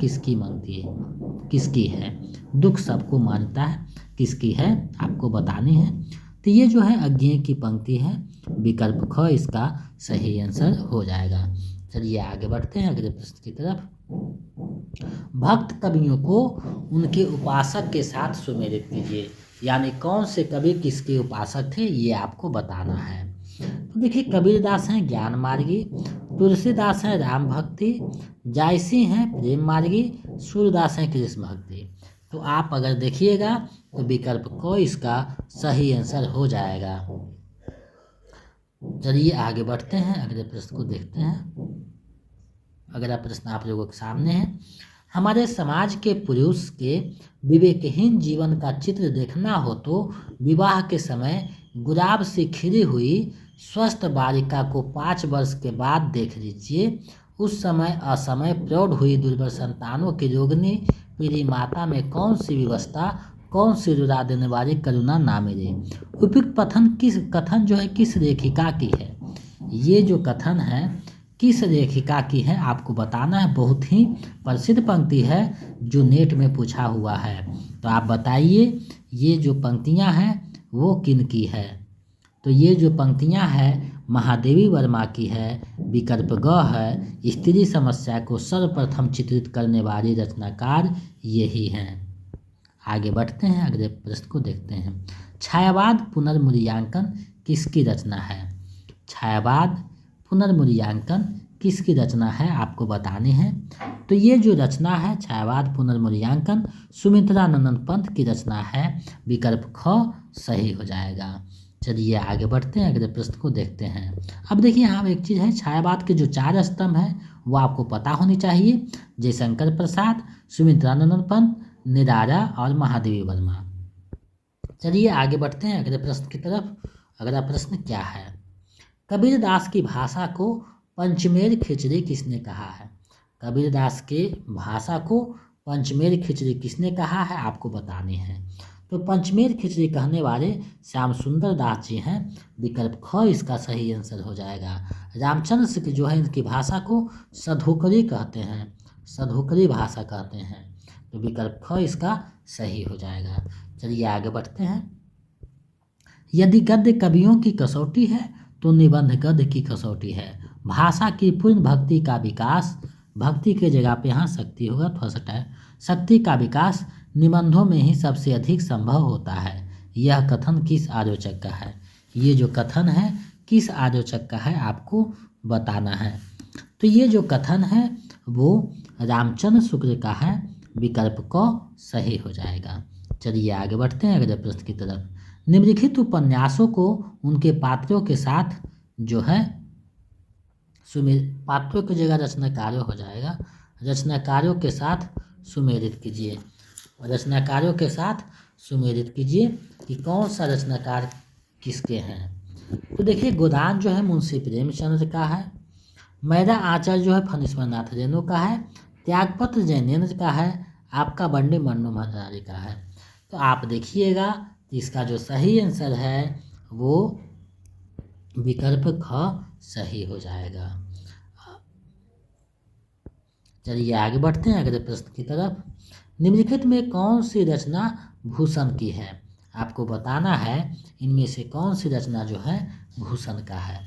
किसकी है? दुख सबको मांझता है किसकी है आपको बतानी है। तो ये जो है अज्ञेय की पंक्ति है, विकल्प ख इसका सही आंसर हो जाएगा। चलिए आगे बढ़ते हैं अगले प्रश्न की तरफ। भक्त कवियों को उनके उपासक के साथ सुमेलित कीजिए, यानी कौन से कवि किसके उपासक थे ये आपको बताना है। तो देखिए कबीरदास हैं ज्ञान मार्गी, तुलसीदास हैं राम भक्ति, जायसी हैं प्रेम मार्गी, सूरदास हैं कृष्ण भक्ति। तो आप अगर देखिएगा तो विकल्प को इसका सही आंसर हो जाएगा। चलिए आगे बढ़ते हैं अगले प्रश्न को देखते हैं। अगला प्रश्न आप लोगों के सामने है। हमारे समाज के पुरुष के विवेकहीन जीवन का चित्र देखना हो तो विवाह के समय गुलाब से खिली हुई स्वस्थ बालिका को 5 वर्ष के बाद देख लीजिए। उस समय असमय प्रौढ़ हुई दुर्बल संतानों की रोगिणी पीढ़ी माता में कौन सी व्यवस्था, कौन सी रुला देने वाली करुणा ना मिले। उपयुक्त कथन जो है किस लेखिका की है? ये जो कथन है किस लेखिका की है आपको बताना है। बहुत ही प्रसिद्ध पंक्ति है जो नेट में पूछा हुआ है। तो आप बताइए ये जो पंक्तियां हैं वो किन की है? तो ये जो पंक्तियां हैं महादेवी वर्मा की है, विकल्प ग है। स्त्री समस्या को सर्वप्रथम चित्रित करने वाली रचनाकार यही हैं। आगे बढ़ते हैं अगले प्रश्न को देखते हैं। छायावाद पुनर्मूल्यांकन किसकी रचना है? छायावाद पुनर्मूल्यांकन किसकी रचना है आपको बतानी है। तो ये जो रचना है छायावाद पुनर्मूल्यांकन सुमित्रानंद पंत की रचना है, विकल्प ख सही हो जाएगा। चलिए आगे बढ़ते हैं अगले प्रश्न को देखते हैं। अब देखिए यहाँ एक चीज़ है, छायावाद के जो 4 स्तंभ हैं वो आपको पता होनी चाहिए। जयशंकर प्रसाद, सुमित्रानंद पंत, निराला और महादेवी वर्मा। चलिए आगे बढ़ते हैं अगले प्रश्न की तरफ। अगला प्रश्न क्या है? कबीरदास की भाषा को पंचमेल खिचड़ी किसने कहा है? कबीरदास के भाषा को पंचमेल खिचड़ी किसने कहा है आपको बतानी है। तो पंचमेल खिचड़ी कहने वाले श्याम सुंदर दास जी हैं, विकल्प ख इसका सही आंसर हो जाएगा। रामचंद्र सिंह जो है इनकी भाषा को सधोकरी कहते हैं, सधोकरी भाषा कहते हैं, तो विकल्प ख इसका सही हो जाएगा। चलिए आगे बढ़ते हैं। यदि गद्य कवियों की कसौटी है तो निबंध गद्य की कसौटी है। भाषा की पूर्ण भक्ति का विकास, भक्ति के जगह पे यहाँ शक्ति होगा, थोड़ा सा शक्ति का विकास निबंधों में ही सबसे अधिक संभव होता है। यह कथन किस आलोचक का है? ये जो कथन है किस आलोचक का है आपको बताना है। तो ये जो कथन है वो रामचंद्र शुक्ल का है, विकल्प को सही हो जाएगा। चलिए आगे बढ़ते हैं अगले प्रश्न की तरफ। निम्नलिखित उपन्यासों को उनके पात्रों के साथ जो है पात्रों की जगह रचनाकारों हो जाएगा, रचनाकारों के साथ सुमेलित कीजिए। रचनाकारों के साथ सुमेलित कीजिए कि कौन सा रचनाकार किसके हैं। तो देखिए गोदान जो है मुंशी प्रेमचंद्र का है, मैदा आंचल जो है फणीश्वरनाथ रेणु का है, त्यागपत्र जैनेन्द्र का है, आपका बंडे मन्नू भंडारी का है। तो आप देखिएगा इसका जो सही आंसर है वो विकल्प ख सही हो जाएगा। चलिए आगे बढ़ते हैं अगले प्रश्न की तरफ। निम्नलिखित में कौन सी रचना भूषण की है? आपको बताना है इनमें से कौन सी रचना जो है भूषण का है।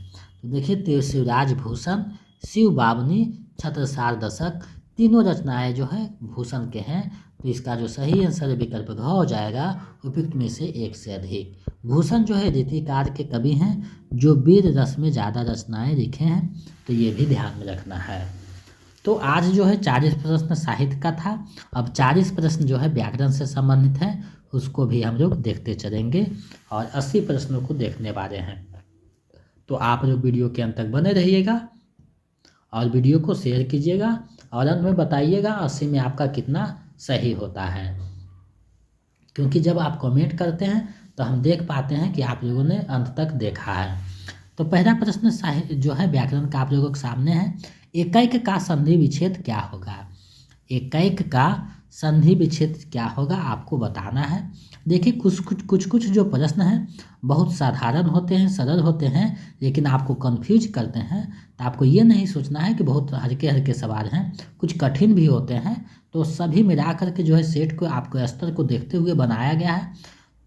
तो देखिए, शिवराज भूषण, शिव बावनी, छत्रसाल दशक, तीनों रचनाएं जो है भूषण के हैं। तो इसका जो सही आंसर विकल्प घ हो जाएगा, उपयुक्त में से एक से अधिक। भूषण जो है रीतिकार के कवि हैं जो वीर रस में ज़्यादा रचनाएं लिखे हैं, तो ये भी ध्यान में रखना है। तो आज जो है 40 प्रश्न साहित्य का था। अब 40 प्रश्न जो है व्याकरण से संबंधित है, उसको भी हम लोग देखते चलेंगे और 80 प्रश्नों को देखने वाले हैं। तो आप लोग वीडियो के अंत तक बने रहिएगा और वीडियो को शेयर कीजिएगा और अंत में बताइएगा 80 में आपका कितना सही होता है, क्योंकि जब आप कमेंट करते हैं तो हम देख पाते हैं कि आप लोगों ने अंत तक देखा है। तो पहला प्रश्न साहित्य जो है व्याकरण का आप लोगों के सामने है। एकैक का संधि विच्छेद क्या होगा? एकैक का संधि विच्छेद क्या होगा आपको बताना है। देखिए, कुछ जो प्रश्न हैं बहुत साधारण होते हैं, सरल होते हैं, लेकिन आपको कंफ्यूज करते हैं। तो आपको ये नहीं सोचना है कि बहुत हल्के सवाल हैं, कुछ कठिन भी होते हैं। तो सभी मिला करके जो है सेट को, आपको स्तर को देखते हुए बनाया गया है।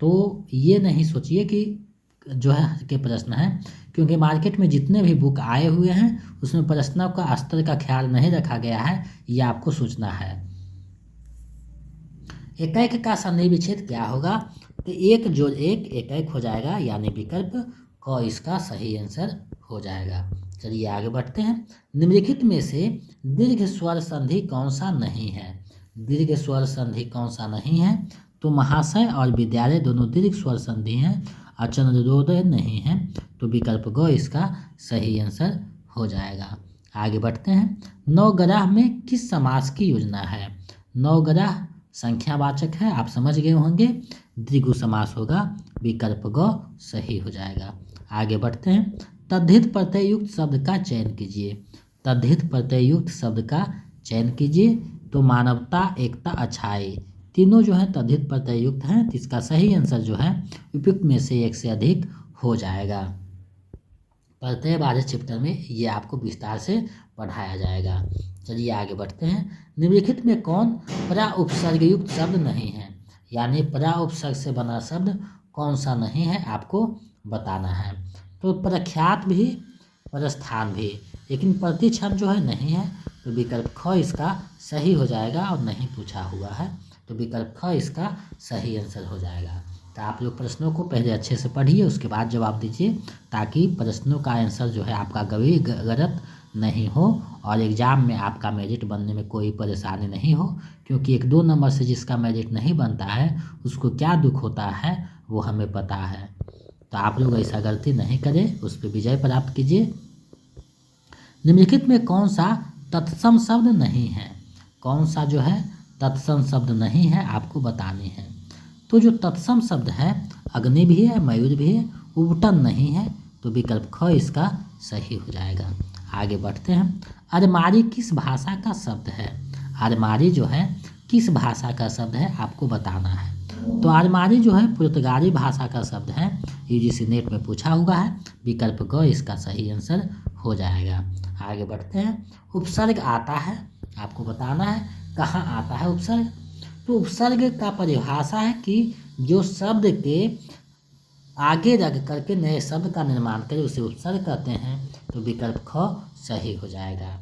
तो ये नहीं सोचिए कि जो है हल्के प्रश्न हैं, क्योंकि मार्केट में जितने भी बुक आए हुए हैं उसमें प्रश्नों का स्तर का ख्याल नहीं रखा गया है, ये आपको सोचना है। एकैक का संधि विच्छेद क्या होगा? तो एक जोड़ एक एकैक हो जाएगा, यानी विकल्प क इसका सही आंसर हो जाएगा। चलिए आगे बढ़ते हैं। निम्नलिखित में से दीर्घ स्वर संधि कौन सा नहीं है? दीर्घ स्वर संधि कौन सा नहीं है? तो महाशय और विद्यालय दोनों दीर्घ स्वर संधि हैं और चंद्रोदय नहीं है, तो विकल्प ग इसका सही आंसर हो जाएगा। आगे बढ़ते हैं। नवग्रह में किस समास की योजना है? नवग्रह संख्यावाचक है, आप समझ गए होंगे, द्विगु समास होगा, विकल्प ग सही हो जाएगा। आगे बढ़ते हैं। तद्धित प्रत्यय युक्त शब्द का चयन कीजिए। तद्धित प्रत्यय युक्त शब्द का चयन कीजिए। तो मानवता, एकता, अच्छाई, तीनों जो है तद्धित प्रत्यय युक्त हैं, तो इसका सही आंसर जो है उपयुक्त में से एक से अधिक हो जाएगा। प्रत्यय बाधित चैप्टर में ये आपको विस्तार से पढ़ाया जाएगा। चलिए आगे बढ़ते हैं। निम्नलिखित में कौन परा उपसर्ग युक्त शब्द नहीं है? यानी परा उपसर्ग से बना शब्द कौन सा नहीं है आपको बताना है। तो प्रख्यात भी, प्रस्थान भी, लेकिन प्रतिक्षण जो है नहीं है, तो विकल्प ख इसका सही हो जाएगा और नहीं पूछा हुआ है, तो विकल्प ख इसका सही आंसर हो जाएगा। तो आप लोग प्रश्नों को पहले अच्छे से पढ़िए, उसके बाद जवाब दीजिए, ताकि प्रश्नों का आंसर जो है आपका कभी गलत नहीं हो और एग्ज़ाम में आपका मेरिट बनने में कोई परेशानी नहीं हो। क्योंकि 1-2 नंबर से जिसका मेरिट नहीं बनता है उसको क्या दुख होता है वो हमें पता है। तो आप लोग ऐसा गलती नहीं करें, उस पर विजय प्राप्त कीजिए। निम्नलिखित में कौन सा तत्सम शब्द नहीं है? कौन सा जो है तत्सम शब्द नहीं है आपको बताने हैं। तो जो तत्सम शब्द है, अग्नि भी है, मयूर भी है, उबटन नहीं है, तो विकल्प ख इसका सही हो जाएगा। आगे बढ़ते हैं। अलमारी किस भाषा का शब्द है? अलमारी जो है किस भाषा का शब्द है आपको बताना है। तो अलमारी जो है पुर्तगाली भाषा का शब्द है, यूजीसी नेट में पूछा हुआ है, विकल्प ग इसका सही आंसर हो जाएगा। आगे बढ़ते हैं। उपसर्ग आता है, आपको बताना है कहाँ आता है उपसर्ग। तो उपसर्ग का परिभाषा है कि जो शब्द के आगे रख करके नए शब्द का निर्माण करे उसे उपसर्ग कहते हैं, तो विकल्प ख सही हो जाएगा।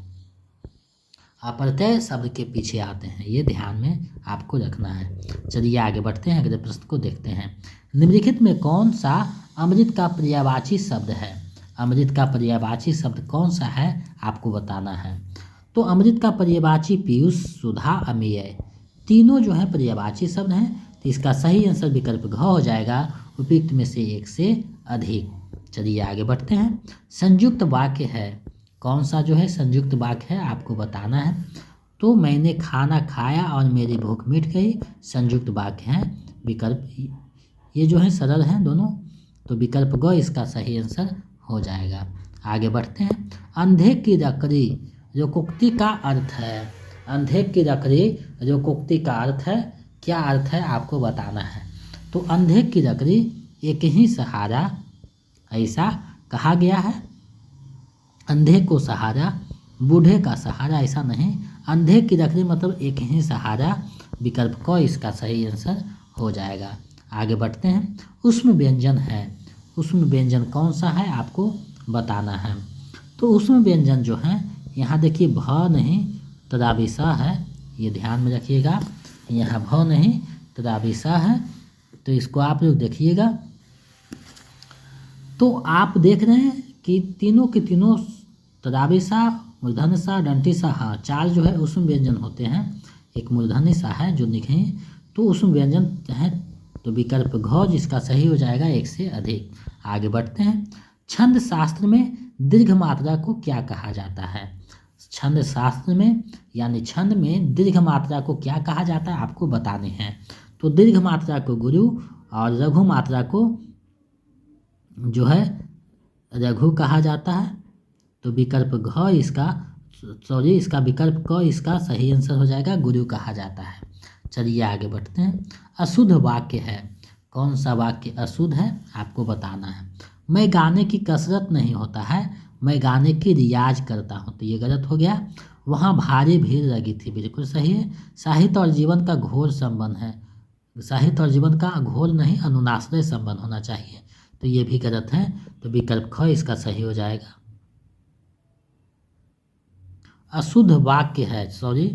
अप्रत्यय शब्द के पीछे आते हैं, ये ध्यान में आपको रखना है। चलिए आगे बढ़ते हैं, अगले प्रश्न को देखते हैं। निम्नलिखित में कौन सा अमृत का पर्यायवाची शब्द है? अमृत का पर्यायवाची शब्द कौन सा है आपको बताना है। तो अमृत का पर्यायवाची पीयूष, सुधा, अमेय, तीनों जो है पर्यायवाची शब्द हैं, तो इसका सही आंसर विकल्प घ हो जाएगा, उपयुक्त में से एक से अधिक। चलिए आगे बढ़ते हैं। संयुक्त वाक्य है, कौन सा जो है संयुक्त वाक्य है आपको बताना है। तो मैंने खाना खाया और मेरी भूख मिट गई, संयुक्त वाक्य है, विकल्प ये जो है सरल हैं दोनों, तो विकल्प ग इसका सही आंसर हो जाएगा। आगे बढ़ते हैं। अंधे की लकड़ी लोकोक्ति का अर्थ है। अंधे की लकड़ी लोकोक्ति का अर्थ है, क्या अर्थ है आपको बताना है। तो अंधे की लकड़ी एक ही सहारा, ऐसा कहा गया है। अंधे को सहारा, बूढ़े का सहारा, ऐसा नहीं, अंधे की रखनी मतलब एक ही सहारा, विकल्प क इसका सही आंसर हो जाएगा। आगे बढ़ते हैं। उसमें व्यंजन है, उसमें व्यंजन कौन सा है आपको बताना है। तो उसमें व्यंजन जो है यहाँ देखिए भ नहीं तदाबिसा है, ये ध्यान में रखिएगा, यहाँ भ नहीं तदाबिसा है, तो इसको आप लोग देखिएगा। तो आप देख रहे हैं कि तीनों के तीनों तदाबी सा, मूर्धन्य सा, दंती सा, हाँ चार जो है उसमें व्यंजन होते हैं। एक मूर्धन्य सा है जो लिखें तो उसमें व्यंजन है, तो विकल्प घ जिसका सही हो जाएगा एक से अधिक। आगे बढ़ते हैं। छंद शास्त्र में दीर्घ मात्रा को क्या कहा जाता है। छंद शास्त्र में यानी छंद में दीर्घ मात्रा को क्या कहा जाता है आपको बताने हैं। तो दीर्घ मात्रा को गुरु और लघु मात्रा को जो है रघु कहा जाता है। तो विकल्प घ इसका विकल्प क इसका सही आंसर हो जाएगा, गुरु कहा जाता है। चलिए आगे बढ़ते हैं। अशुद्ध वाक्य है, कौन सा वाक्य अशुद्ध है आपको बताना है। मैं गाने की कसरत नहीं होता है, मैं गाने की रियाज करता हूँ, तो ये गलत हो गया। वहाँ भारी भीड़ लगी थी, बिल्कुल सही है। साहित्य और जीवन का घोर संबंध है, साहित्य और जीवन का घोर नहीं अनुनाश्रय संबंध होना चाहिए, तो ये भी गलत है। तो विकल्प ख इसका सही हो जाएगा। अशुद्ध वाक्य है, सॉरी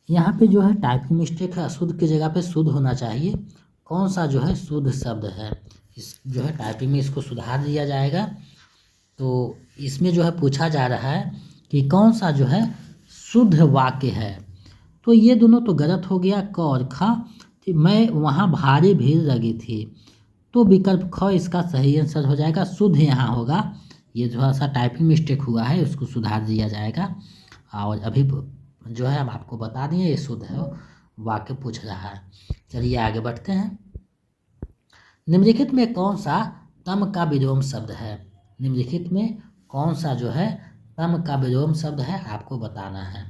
यहाँ पे जो है टाइपिंग मिस्टेक है, अशुद्ध की जगह पे शुद्ध होना चाहिए। कौन सा जो है शुद्ध शब्द है, इस जो है टाइपिंग में इसको सुधार दिया जाएगा। तो इसमें जो है पूछा जा रहा है कि कौन सा जो है शुद्ध वाक्य है, तो ये दोनों तो गलत हो गया, क और ख। मैं वहाँ भारी भीड़ लगी थी, तो विकल्प ख इसका सही आंसर हो जाएगा, शुद्ध यहाँ होगा। ये थोड़ा सा टाइपिंग मिस्टेक हुआ है, उसको सुधार दिया जाएगा। और अभी जो है हम आपको बता दिए ये शुद्ध है, वाक्य पूछ रहा है। चलिए आगे बढ़ते हैं। निम्नलिखित में कौन सा तम का विलोम शब्द है। निम्नलिखित में कौन सा जो है तम का विलोम शब्द है आपको बताना है।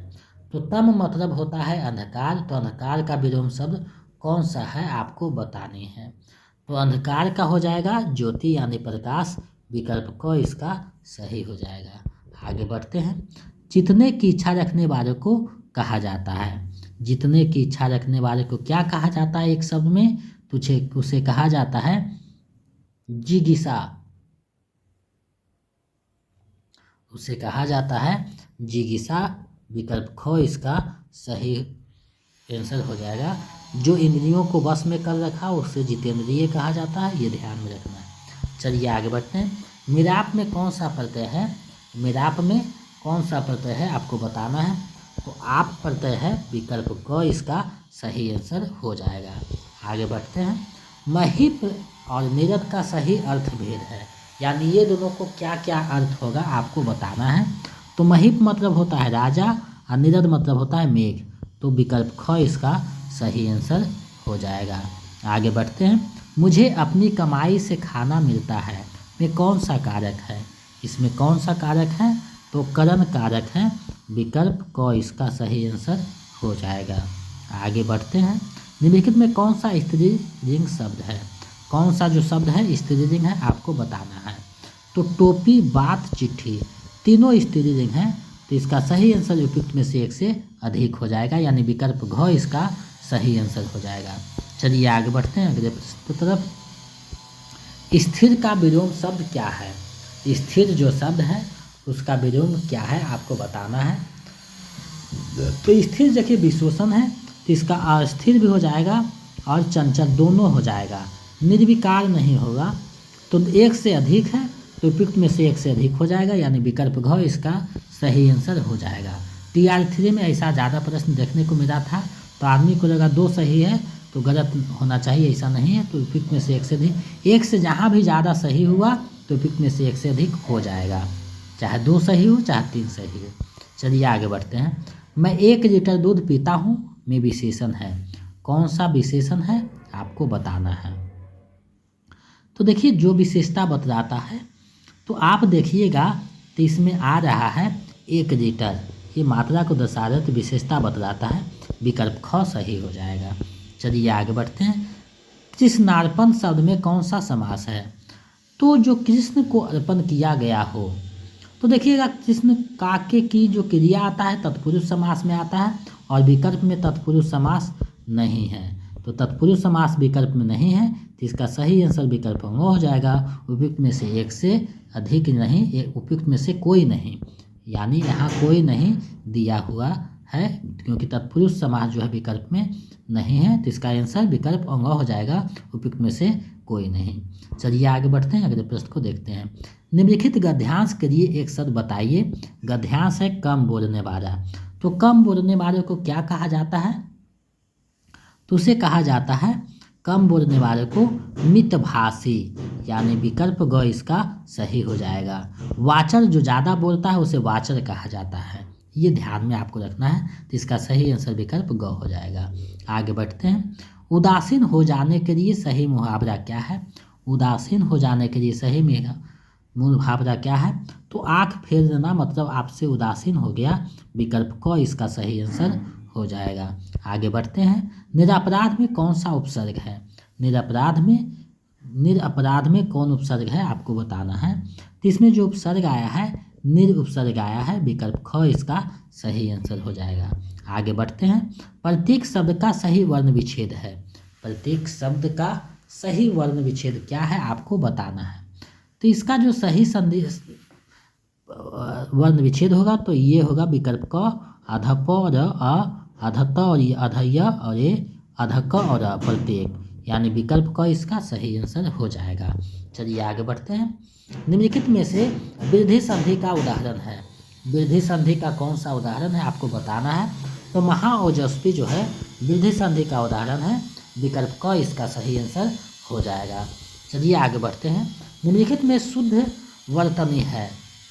तो तम मतलब होता है अंधकार, तो अंधकार का विलोम शब्द कौन सा है आपको बतानी है। तो अंधकार का हो जाएगा ज्योति यानी प्रकाश, विकल्प क इसका सही हो जाएगा। आगे बढ़ते हैं। जीतने की इच्छा रखने वाले को कहा जाता है। जीतने की इच्छा रखने वाले को क्या कहा जाता है एक शब्द में, तुझे उसे कहा जाता है जिगीसा, उसे कहा जाता है जिगीसा, विकल्प ख इसका सही आंसर हो जाएगा। जो इंद्रियों को वश में कर रखा उसे जितेंद्रिय कहा जाता है, ये ध्यान में रखना है। चलिए आगे बढ़ते हैं। मिराप में कौन सा प्रत्यय है, मिराप में कौन सा प्रत्यय है आपको बताना है। तो आप प्रत्यय है, विकल्प क इसका सही आंसर हो जाएगा। आगे बढ़ते हैं। महिप और निरत का सही अर्थ भेद है, यानी ये दोनों को क्या क्या अर्थ होगा आपको बताना है। तो महिप मतलब होता है राजा और निरत मतलब होता है मेघ, तो विकल्प ख इसका सही आंसर हो जाएगा। आगे बढ़ते हैं। मुझे अपनी कमाई से खाना मिलता है में कौन सा कारक है, इसमें कौन सा कारक है, तो करण कारक है, विकल्प क इसका सही आंसर हो जाएगा। आगे बढ़ते हैं। निम्नलिखित में कौन सा स्त्रीलिंग शब्द है, कौन सा जो शब्द है स्त्रीलिंग है आपको बताना है। तो टोपी, बात, चिट्ठी तीनों स्त्रीलिंग हैं, तो इसका सही आंसर उपयुक्त में से एक से अधिक हो जाएगा, यानी विकल्प घ इसका सही आंसर हो जाएगा। चलिए आगे बढ़ते हैं अगले प्रश्न की तरफ। स्थिर का विलोम शब्द क्या है, स्थिर जो शब्द है उसका विलोम क्या है आपको बताना है। तो स्थिर देखिए विशेषण है, तो इसका अस्थिर भी हो जाएगा और चंचल दोनों हो जाएगा, निर्विकार नहीं होगा। तो एक से अधिक है, तो उपयुक्त में से एक से अधिक हो जाएगा, यानी विकल्प घ इसका सही आंसर हो जाएगा। TR3 में ऐसा ज़्यादा प्रश्न देखने को मिला था, तो आदमी को लगा 2 सही है तो गलत होना चाहिए, ऐसा नहीं है। तो उपयुक्त में से एक से अधिक, एक से जहाँ भी ज़्यादा सही हुआ तो उपयुक्त में से एक से अधिक हो जाएगा, चाहे 2 सही हो चाहे 3 सही हो। चलिए आगे बढ़ते हैं। मैं 1 लीटर दूध पीता हूँ में विशेषण है, कौन सा विशेषण है आपको बताना है। तो देखिए जो विशेषता बतलाता है, तो आप देखिएगा तो इसमें आ रहा है 1 लीटर, ये मात्रा को दर्शा रहा है, तो विशेषता बतलाता है, विकल्प ख सही हो जाएगा। चलिए आगे बढ़ते हैं। कृष्णार्पण शब्द में कौन सा समास है, तो जो कृष्ण को अर्पण किया गया हो, तो देखिएगा जिसमें काके की जो क्रिया आता है तत्पुरुष समास में आता है और विकल्प में तत्पुरुष समास नहीं है। तो तत्पुरुष समास विकल्प में नहीं है तो इसका सही आंसर विकल्प वो हो जाएगा उपयुक्त में से एक से अधिक नहीं, उपयुक्त में से कोई नहीं, यानी यहाँ कोई नहीं दिया हुआ है क्योंकि तत्पुरुष समास जो है विकल्प में नहीं है तो इसका आंसर विकल्प अंग हो जाएगा उपयुक्त में से कोई नहीं। चलिए आगे बढ़ते हैं, अगले प्रश्न को देखते हैं। निम्नलिखित गद्यांश के लिए एक शब्द बताइए। गद्यांश है कम बोलने वाला। तो कम बोलने वाले को क्या कहा जाता है? तो उसे कहा जाता है कम बोलने वाले को मितभाषी, यानी विकल्प ग इसका सही हो जाएगा। वाचर जो ज़्यादा बोलता है उसे वाचर कहा जाता है, ये ध्यान में आपको रखना है। तो इसका सही आंसर विकल्प ग हो जाएगा। आगे बढ़ते हैं। उदासीन हो जाने के लिए सही मुहावरा क्या है? उदासीन हो जाने के लिए सही मुहावरा क्या है? तो आँख फेर देना मतलब आपसे उदासीन हो गया, विकल्प क इसका सही आंसर हो जाएगा। आगे बढ़ते हैं। निरपराध में कौन सा उपसर्ग है? निरपराध में कौन उपसर्ग है आपको बताना है। तो इसमें जो उपसर्ग आया है निर उपसर्ग आया है, विकल्प ख इसका सही आंसर हो जाएगा। आगे बढ़ते हैं। प्रत्येक शब्द का सही वर्ण विच्छेद है। प्रत्येक शब्द का सही वर्ण विच्छेद क्या है आपको बताना है। तो इसका जो सही वर्ण विच्छेद होगा तो ये होगा विकल्प क, अधप और अधत और ये अधय और ये अधक और प्रत्येक, यानी विकल्प क इसका सही आंसर हो जाएगा। चलिए आगे बढ़ते हैं। निम्नलिखित में से वृद्धि संधि का उदाहरण है। वृद्धि संधि का कौन सा उदाहरण है आपको बताना है। तो महाओजस्वी जो है वृद्धि संधि का उदाहरण है, विकल्प क इसका सही आंसर हो जाएगा। चलिए आगे बढ़ते हैं। निम्नलिखित में शुद्ध वर्तनी है।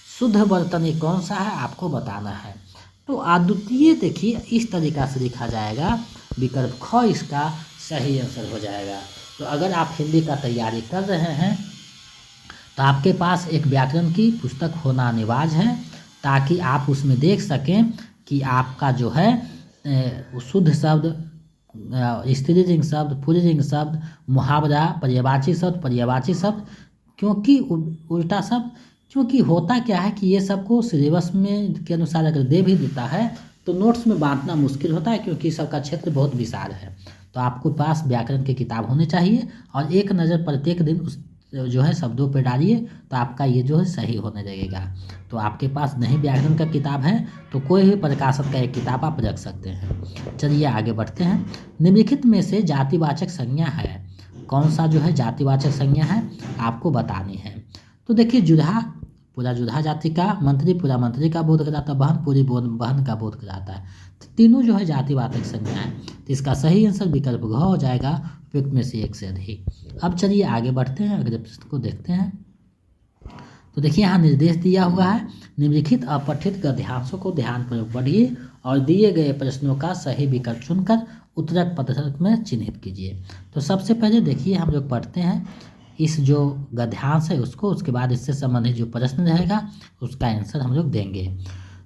शुद्ध वर्तनी कौन सा है आपको बताना है। तो अद्वितीय देखिए इस तरीका से लिखा जाएगा, विकल्प ख इसका सही आंसर हो जाएगा। तो अगर आप हिंदी का तैयारी कर रहे हैं तो आपके पास एक व्याकरण की पुस्तक होना अनिवार्य है ताकि आप उसमें देख सकें कि आपका जो है शुद्ध शब्द, स्त्रीलिंग शब्द, पुल्लिंग शब्द, मुहावरा, पर्यायवाची शब्द, क्योंकि उल्टा शब्द, क्योंकि होता क्या है कि ये सबको सिलेबस में के अनुसार अगर दे भी देता है तो नोट्स में बांटना मुश्किल होता है क्योंकि सबका क्षेत्र बहुत विशाल है। तो आपको पास व्याकरण की किताब होनी चाहिए और एक नज़र प्रत्येक दिन उस जो है शब्दों पे डालिए तो आपका ये जो है सही होने लगेगा। तो आपके पास नहीं व्याकरण का किताब है तो कोई भी प्रकाशक का एक किताब आप रख सकते हैं। चलिए आगे बढ़ते हैं। निम्नलिखित में से जातिवाचक संज्ञा है, कौन सा जो है जातिवाचक संज्ञा है आपको बतानी है। तो देखिए जुल्हा पूरा जुल्हा जाति का, मंत्री पूरा मंत्री का बोध कराता, बहन पूरी बहन का बोध कराता है। तो तीनों जो है जातिवाचक संज्ञा है तो इसका सही आंसर विकल्प घ हो जाएगा, उपयुक्त में से एक से अधिक। अब चलिए आगे बढ़ते हैं, अगले प्रश्न को देखते हैं। तो देखिए यहाँ निर्देश दिया हुआ है, निम्नलिखित अपठित गद्यांशों को ध्यानपूर्वक पढ़िए और दिए गए प्रश्नों का सही विकल्प चुनकर उत्तरक पत्रक में चिन्हित कीजिए। तो सबसे पहले देखिए हम लोग पढ़ते हैं इस जो गद्यांश है उसको, उसके बाद इससे संबंधित जो प्रश्न रहेगा उसका आंसर हम लोग देंगे।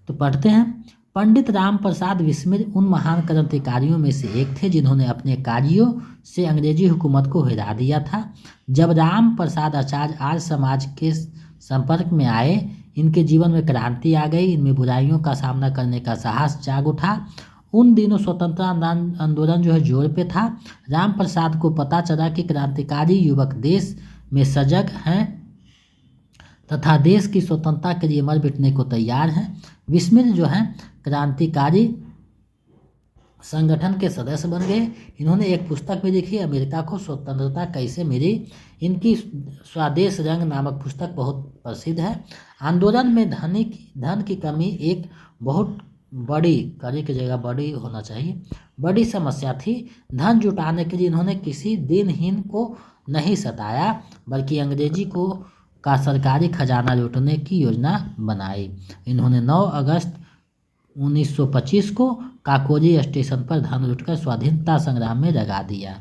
तो पढ़ते हैं। पंडित राम प्रसाद बिस्मिल उन महान क्रांतिकारियों में से एक थे जिन्होंने अपने कार्यों से अंग्रेजी हुकूमत को हिरा दिया था। जब राम प्रसाद आचार्य आर्य समाज के संपर्क में आए, इनके जीवन में क्रांति आ गई, इनमें बुराइयों का सामना करने का साहस जाग उठा। उन दिनों स्वतंत्रता आंदोलन जो है जोर पे था। राम प्रसाद को पता चला कि क्रांतिकारी युवक देश में सजग हैं तथा देश की स्वतंत्रता के लिए मर मिटने को तैयार हैं। बिस्मिल जो हैं क्रांतिकारी संगठन के सदस्य बन गए। इन्होंने एक पुस्तक भी लिखी, अमेरिका को स्वतंत्रता कैसे मिली। इनकी स्वदेश रंग नामक पुस्तक बहुत प्रसिद्ध है। आंदोलन में धन की कमी एक बहुत बड़ी, कड़ी की जगह बड़ी होना चाहिए, बड़ी समस्या थी। धन जुटाने के लिए इन्होंने किसी दिनहीन को नहीं सताया बल्कि अंग्रेजी को का सरकारी खजाना लूटने की योजना बनाई। इन्होंने 9 अगस्त 1925 को काकोरी स्टेशन पर धन लूटकर स्वाधीनता संग्राम में लगा दिया।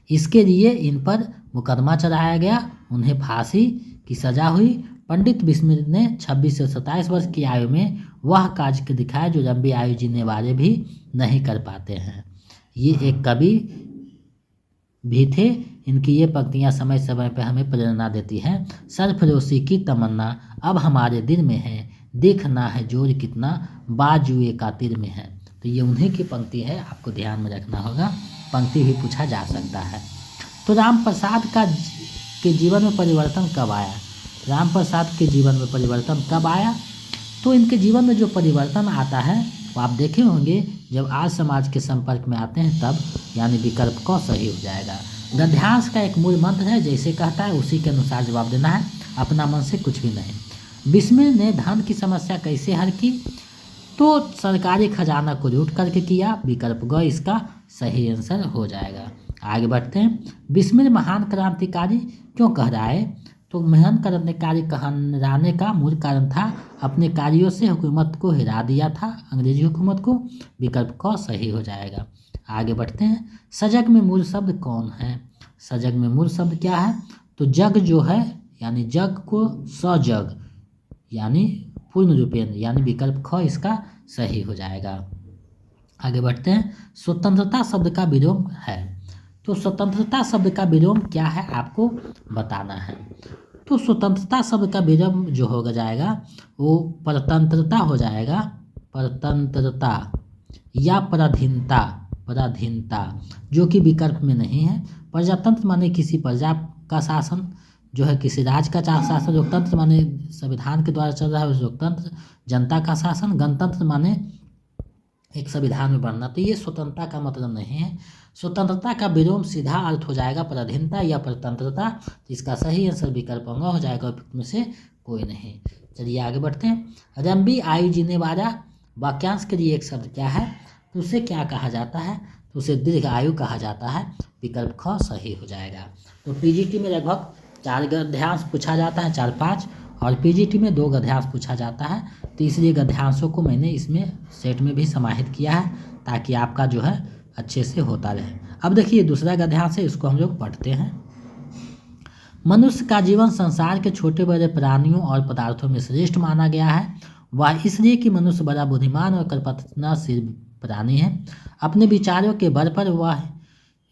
इसके लिए इन पर मुकदमा चलाया गया, उन्हें फांसी की सजा हुई। पंडित बिस्मिल ने 26 से 27 वर्ष की आयु में वह कार्य दिखाया जो लंबी आयु जीने वाले भी नहीं कर पाते हैं। ये एक कवि भी थे। इनकी ये पंक्तियाँ समय समय पर हमें प्रेरणा देती हैं। सरफरोशी की तमन्ना अब हमारे दिल में है, देखना है जोर कितना बाजुए का तीर में है। तो ये उन्हीं की पंक्ति है, आपको ध्यान में रखना होगा, पंक्ति भी पूछा जा सकता है। तो राम प्रसाद के जीवन में परिवर्तन कब आया? राम प्रसाद के जीवन में परिवर्तन कब आया? तो इनके जीवन में जो परिवर्तन आता है वो आप देखे होंगे जब आज समाज के संपर्क में आते हैं तब, यानी विकल्प क सही हो जाएगा। गद्यांश का एक मूल मंत्र है, जैसे कहता है उसी के अनुसार जवाब देना है, अपना मन से कुछ भी नहीं। बिस्मिल ने धन की समस्या कैसे हल की? तो सरकारी खजाना को लूट करके किया, विकल्प ग इसका सही आंसर हो जाएगा। आगे बढ़ते हैं। बिस्मिल महान क्रांतिकारी क्यों कहलाए? तो महान क्रांतिकारी कहलाने का मूल कारण था अपने कार्यों से हुकूमत को हिरा दिया था, अंग्रेजी हुकूमत को, विकल्प क सही हो जाएगा। आगे बढ़ते हैं। सजग में मूल शब्द कौन है? सजग में मूल शब्द क्या है? तो जग जो है, यानी जग को सजग यानी पूर्ण रूपेण, यानी विकल्प ख इसका सही हो जाएगा। आगे बढ़ते हैं। स्वतंत्रता शब्द का विलोम है, तो स्वतंत्रता शब्द का विलोम क्या है आपको बताना है। तो स्वतंत्रता शब्द का विलोम जो होगा जाएगा वो परतंत्रता हो जाएगा, परतंत्रता या पराधीनता, पराधीनता जो कि विकल्प में नहीं है। प्रजातंत्र माने किसी प्रजा का शासन, जो है किसी राज्य का शासन। लोकतंत्र माने संविधान के द्वारा चल रहा है लोकतंत्र, जनता का शासन। गणतंत्र माने एक संविधान में बनना। तो ये स्वतंत्रता का मतलब नहीं है। स्वतंत्रता का विलोम सीधा अर्थ हो जाएगा पराधीनता या परतंत्रता। तो इसका सही आंसर विकल्प अंग हो जाएगा, में से कोई नहीं। चलिए आगे बढ़ते हैं। लंबी आयु जीने वाला वाक्यांश के लिए एक शब्द क्या है? तो उसे क्या कहा जाता है? तो उसे दीर्घ आयु कहा जाता है, विकल्प ख सही हो जाएगा। तो पीजीटी में लगभग 4 गद्यांश पूछा जाता है, 4-5, और पीजीटी में 2 गद्यांश पूछा जाता है। तो इसलिए गद्यांशों को मैंने इसमें सेट में भी समाहित किया है ताकि आपका जो है अच्छे से होता रहे। अब देखिए दूसरा गद्यांश है, इसको हम लोग पढ़ते हैं। मनुष्य का जीवन संसार के छोटे बड़े प्राणियों और पदार्थों में श्रेष्ठ माना गया है। वह इसलिए कि मनुष्य बड़ा बुद्धिमान और कल्पनाशील प्राणी है। अपने विचारों के बल पर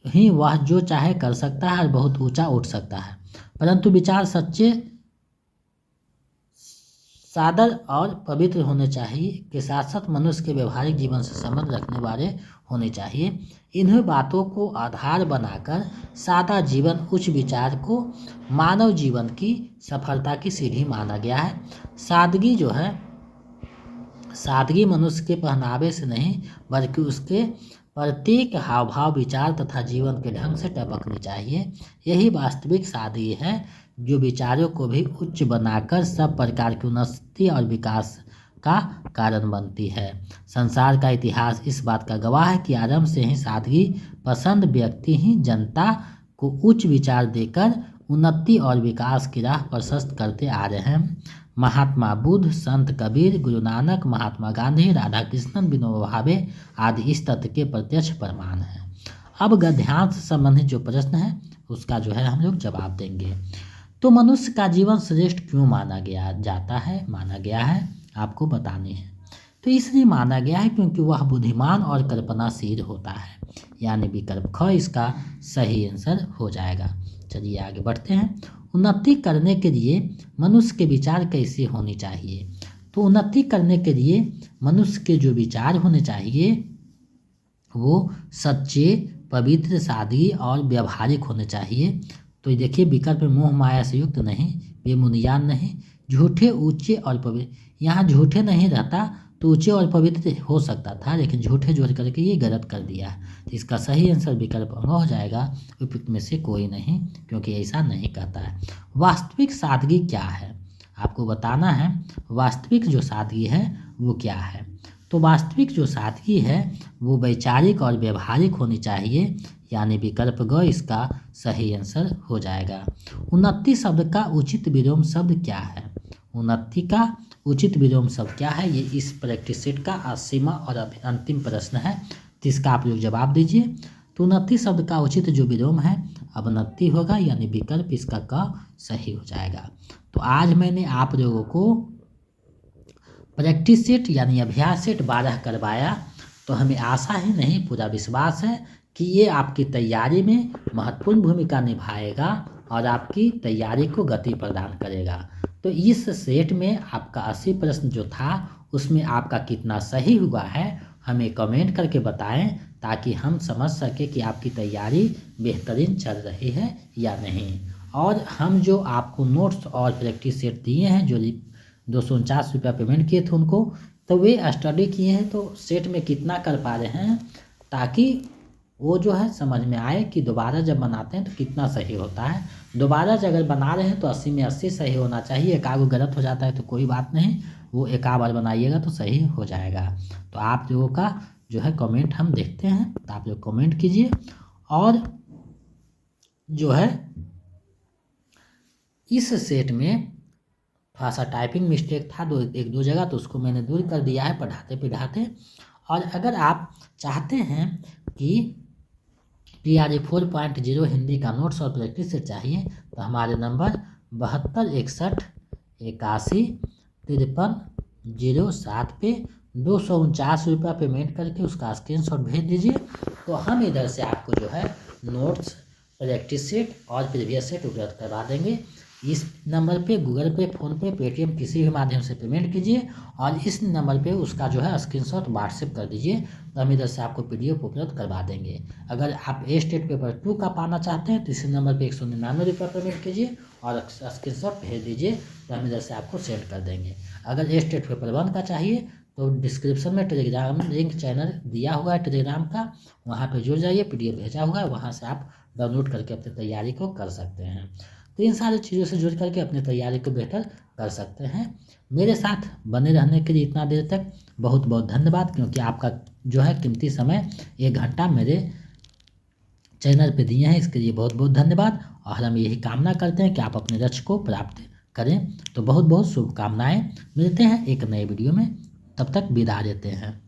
वह जो चाहे कर सकता है और बहुत ऊंचा उठ सकता है, परंतु विचार सच्चे, सादर और पवित्र होने चाहिए के साथ साथ मनुष्य के व्यवहारिक जीवन से संबंध रखने वाले होने चाहिए। इन्हीं बातों को आधार बनाकर सादा जीवन उच्च विचार को मानव जीवन की सफलता की सीढ़ी माना गया है। सादगी जो है, सादगी मनुष्य के पहनावे से नहीं बल्कि उसके प्रत्येक हाव भाव, विचार तथा जीवन के ढंग से टपकनी चाहिए। यही वास्तविक सादगी है जो विचारों को भी उच्च बनाकर सब प्रकार की उन्नति और विकास का कारण बनती है। संसार का इतिहास इस बात का गवाह है कि आरंभ से ही सादगी पसंद व्यक्ति ही जनता को उच्च विचार देकर उन्नति और विकास की राह प्रशस्त करते आ रहे हैं। महात्मा बुद्ध, संत कबीर, गुरु नानक, महात्मा गांधी, राधा कृष्णन, विनोबा भावे आदि इस तथ्य के प्रत्यक्ष प्रमाण हैं। अब गद्यांश संबंधित जो प्रश्न है उसका जो है हम लोग जवाब देंगे। तो मनुष्य का जीवन श्रेष्ठ क्यों माना गया है आपको बताने हैं। तो इसलिए माना गया है क्योंकि वह बुद्धिमान और कल्पनाशील होता है, यानी विकल्प ख इसका सही आंसर हो जाएगा। चलिए आगे बढ़ते हैं। उन्नति करने के लिए मनुष्य के विचार कैसे होने चाहिए? तो उन्नति करने के लिए मनुष्य के जो विचार होने चाहिए वो सच्चे, पवित्र, सादगी और व्यवहारिक होने चाहिए। तो देखिए विकल्प में मोह माया से युक्त नहीं, बेबुनियाद नहीं, झूठे, ऊंचे और पवित्र। यहाँ झूठे नहीं रहता तो ऊंचे और पवित्र हो सकता था, लेकिन झूठे जोड़ करके ये गलत कर दिया। तो इसका सही आंसर विकल्प हो जाएगा, उपयुक्त में से कोई नहीं, क्योंकि ऐसा नहीं कहता है। वास्तविक सादगी क्या है आपको बताना है। वास्तविक जो सादगी है वो क्या है? तो वास्तविक जो सादगी है वो वैचारिक और व्यवहारिक होनी चाहिए, यानी विकल्प ग इसका सही आंसर हो जाएगा। उन्नति शब्द का उचित विलोम शब्द क्या है? उन्नति का उचित विलोम शब्द क्या है? ये इस प्रैक्टिस सेट का 80वां और अंतिम प्रश्न है, तो इसका आप लोग जवाब दीजिए। तो उन्नति शब्द का उचित जो विलोम है अवनति होगा, यानी विकल्प इसका क सही हो जाएगा। तो आज मैंने आप लोगों को प्रैक्टिस सेट यानी अभ्यास सेट 12 करवाया, तो हमें आशा ही नहीं पूरा विश्वास है कि ये आपकी तैयारी में महत्वपूर्ण भूमिका निभाएगा और आपकी तैयारी को गति प्रदान करेगा। तो इस सेट में आपका 80 प्रश्न जो था उसमें आपका कितना सही हुआ है हमें कमेंट करके बताएं, ताकि हम समझ सकें कि आपकी तैयारी बेहतरीन चल रही है या नहीं। और हम जो आपको नोट्स और प्रैक्टिस सेट दिए हैं, जो 249 रुपया पेमेंट किए थे उनको, तो वे स्टडी किए हैं तो सेट में कितना कर पा रहे हैं, ताकि वो जो है समझ में आए कि दोबारा जब बनाते हैं तो कितना सही होता है। दोबारा जब अगर बना रहे हैं तो 80 में 80 सही होना चाहिए। एक आध गलत हो जाता है तो कोई बात नहीं, वो एक आध बार बनाइएगा तो सही हो जाएगा। तो आप लोगों का जो है कमेंट हम देखते हैं, तो आप लोग कमेंट कीजिए। और जो है इस सेट में थोड़ा सा टाइपिंग मिस्टेक था एक दो जगह, तो उसको मैंने दूर कर दिया है पढ़ाते पढ़ाते। और अगर आप चाहते हैं कि TRE 4.0 हिंदी का नोट्स और प्रैक्टिस से चाहिए तो हमारे नंबर 7261815307 पे 249 रुपया पेमेंट करके उसका स्क्रीनशॉट भेज दीजिए। तो हम इधर से आपको जो है नोट्स, प्रैक्टिस सेट और प्रीवियस सेट उपलब्ध करवा देंगे। इस नंबर पे गूगल पे, फ़ोनपे, पेटीएम किसी भी माध्यम से पेमेंट कीजिए और इस नंबर पे उसका जो है स्क्रीनशॉट व्हाट्सएप कर दीजिए, तो हम इधर से आपको PDF उपलब्ध करवा देंगे। अगर आप स्टेट पेपर 2 का पाना चाहते हैं तो इसी नंबर पे 199 रुपया पेमेंट कीजिए और स्क्रीनशॉट भेज दीजिए, तो हम इधर से आपको सेंड कर देंगे। अगर स्टेट पेपर 1 का चाहिए तो डिस्क्रिप्शन में टेलीग्राम लिंक चैनल दिया हुआ है टेलीग्राम का, वहाँ पे जुड़ जाइए, PDF भेजा हुआ है, वहाँ से आप डाउनलोड करके अपनी तैयारी को कर सकते हैं। तो इन सारी चीज़ों से जुड़ करके अपनी तैयारी को बेहतर कर सकते हैं। मेरे साथ बने रहने के लिए इतना देर तक बहुत बहुत धन्यवाद, क्योंकि आपका जो है कीमती समय 1 घंटा मेरे चैनल पे दिए हैं, इसके लिए बहुत बहुत धन्यवाद। और हम यही कामना करते हैं कि आप अपने लक्ष्य को प्राप्त करें। तो बहुत बहुत शुभकामनाएं। मिलते हैं एक नए वीडियो में, तब तक विदा देते हैं।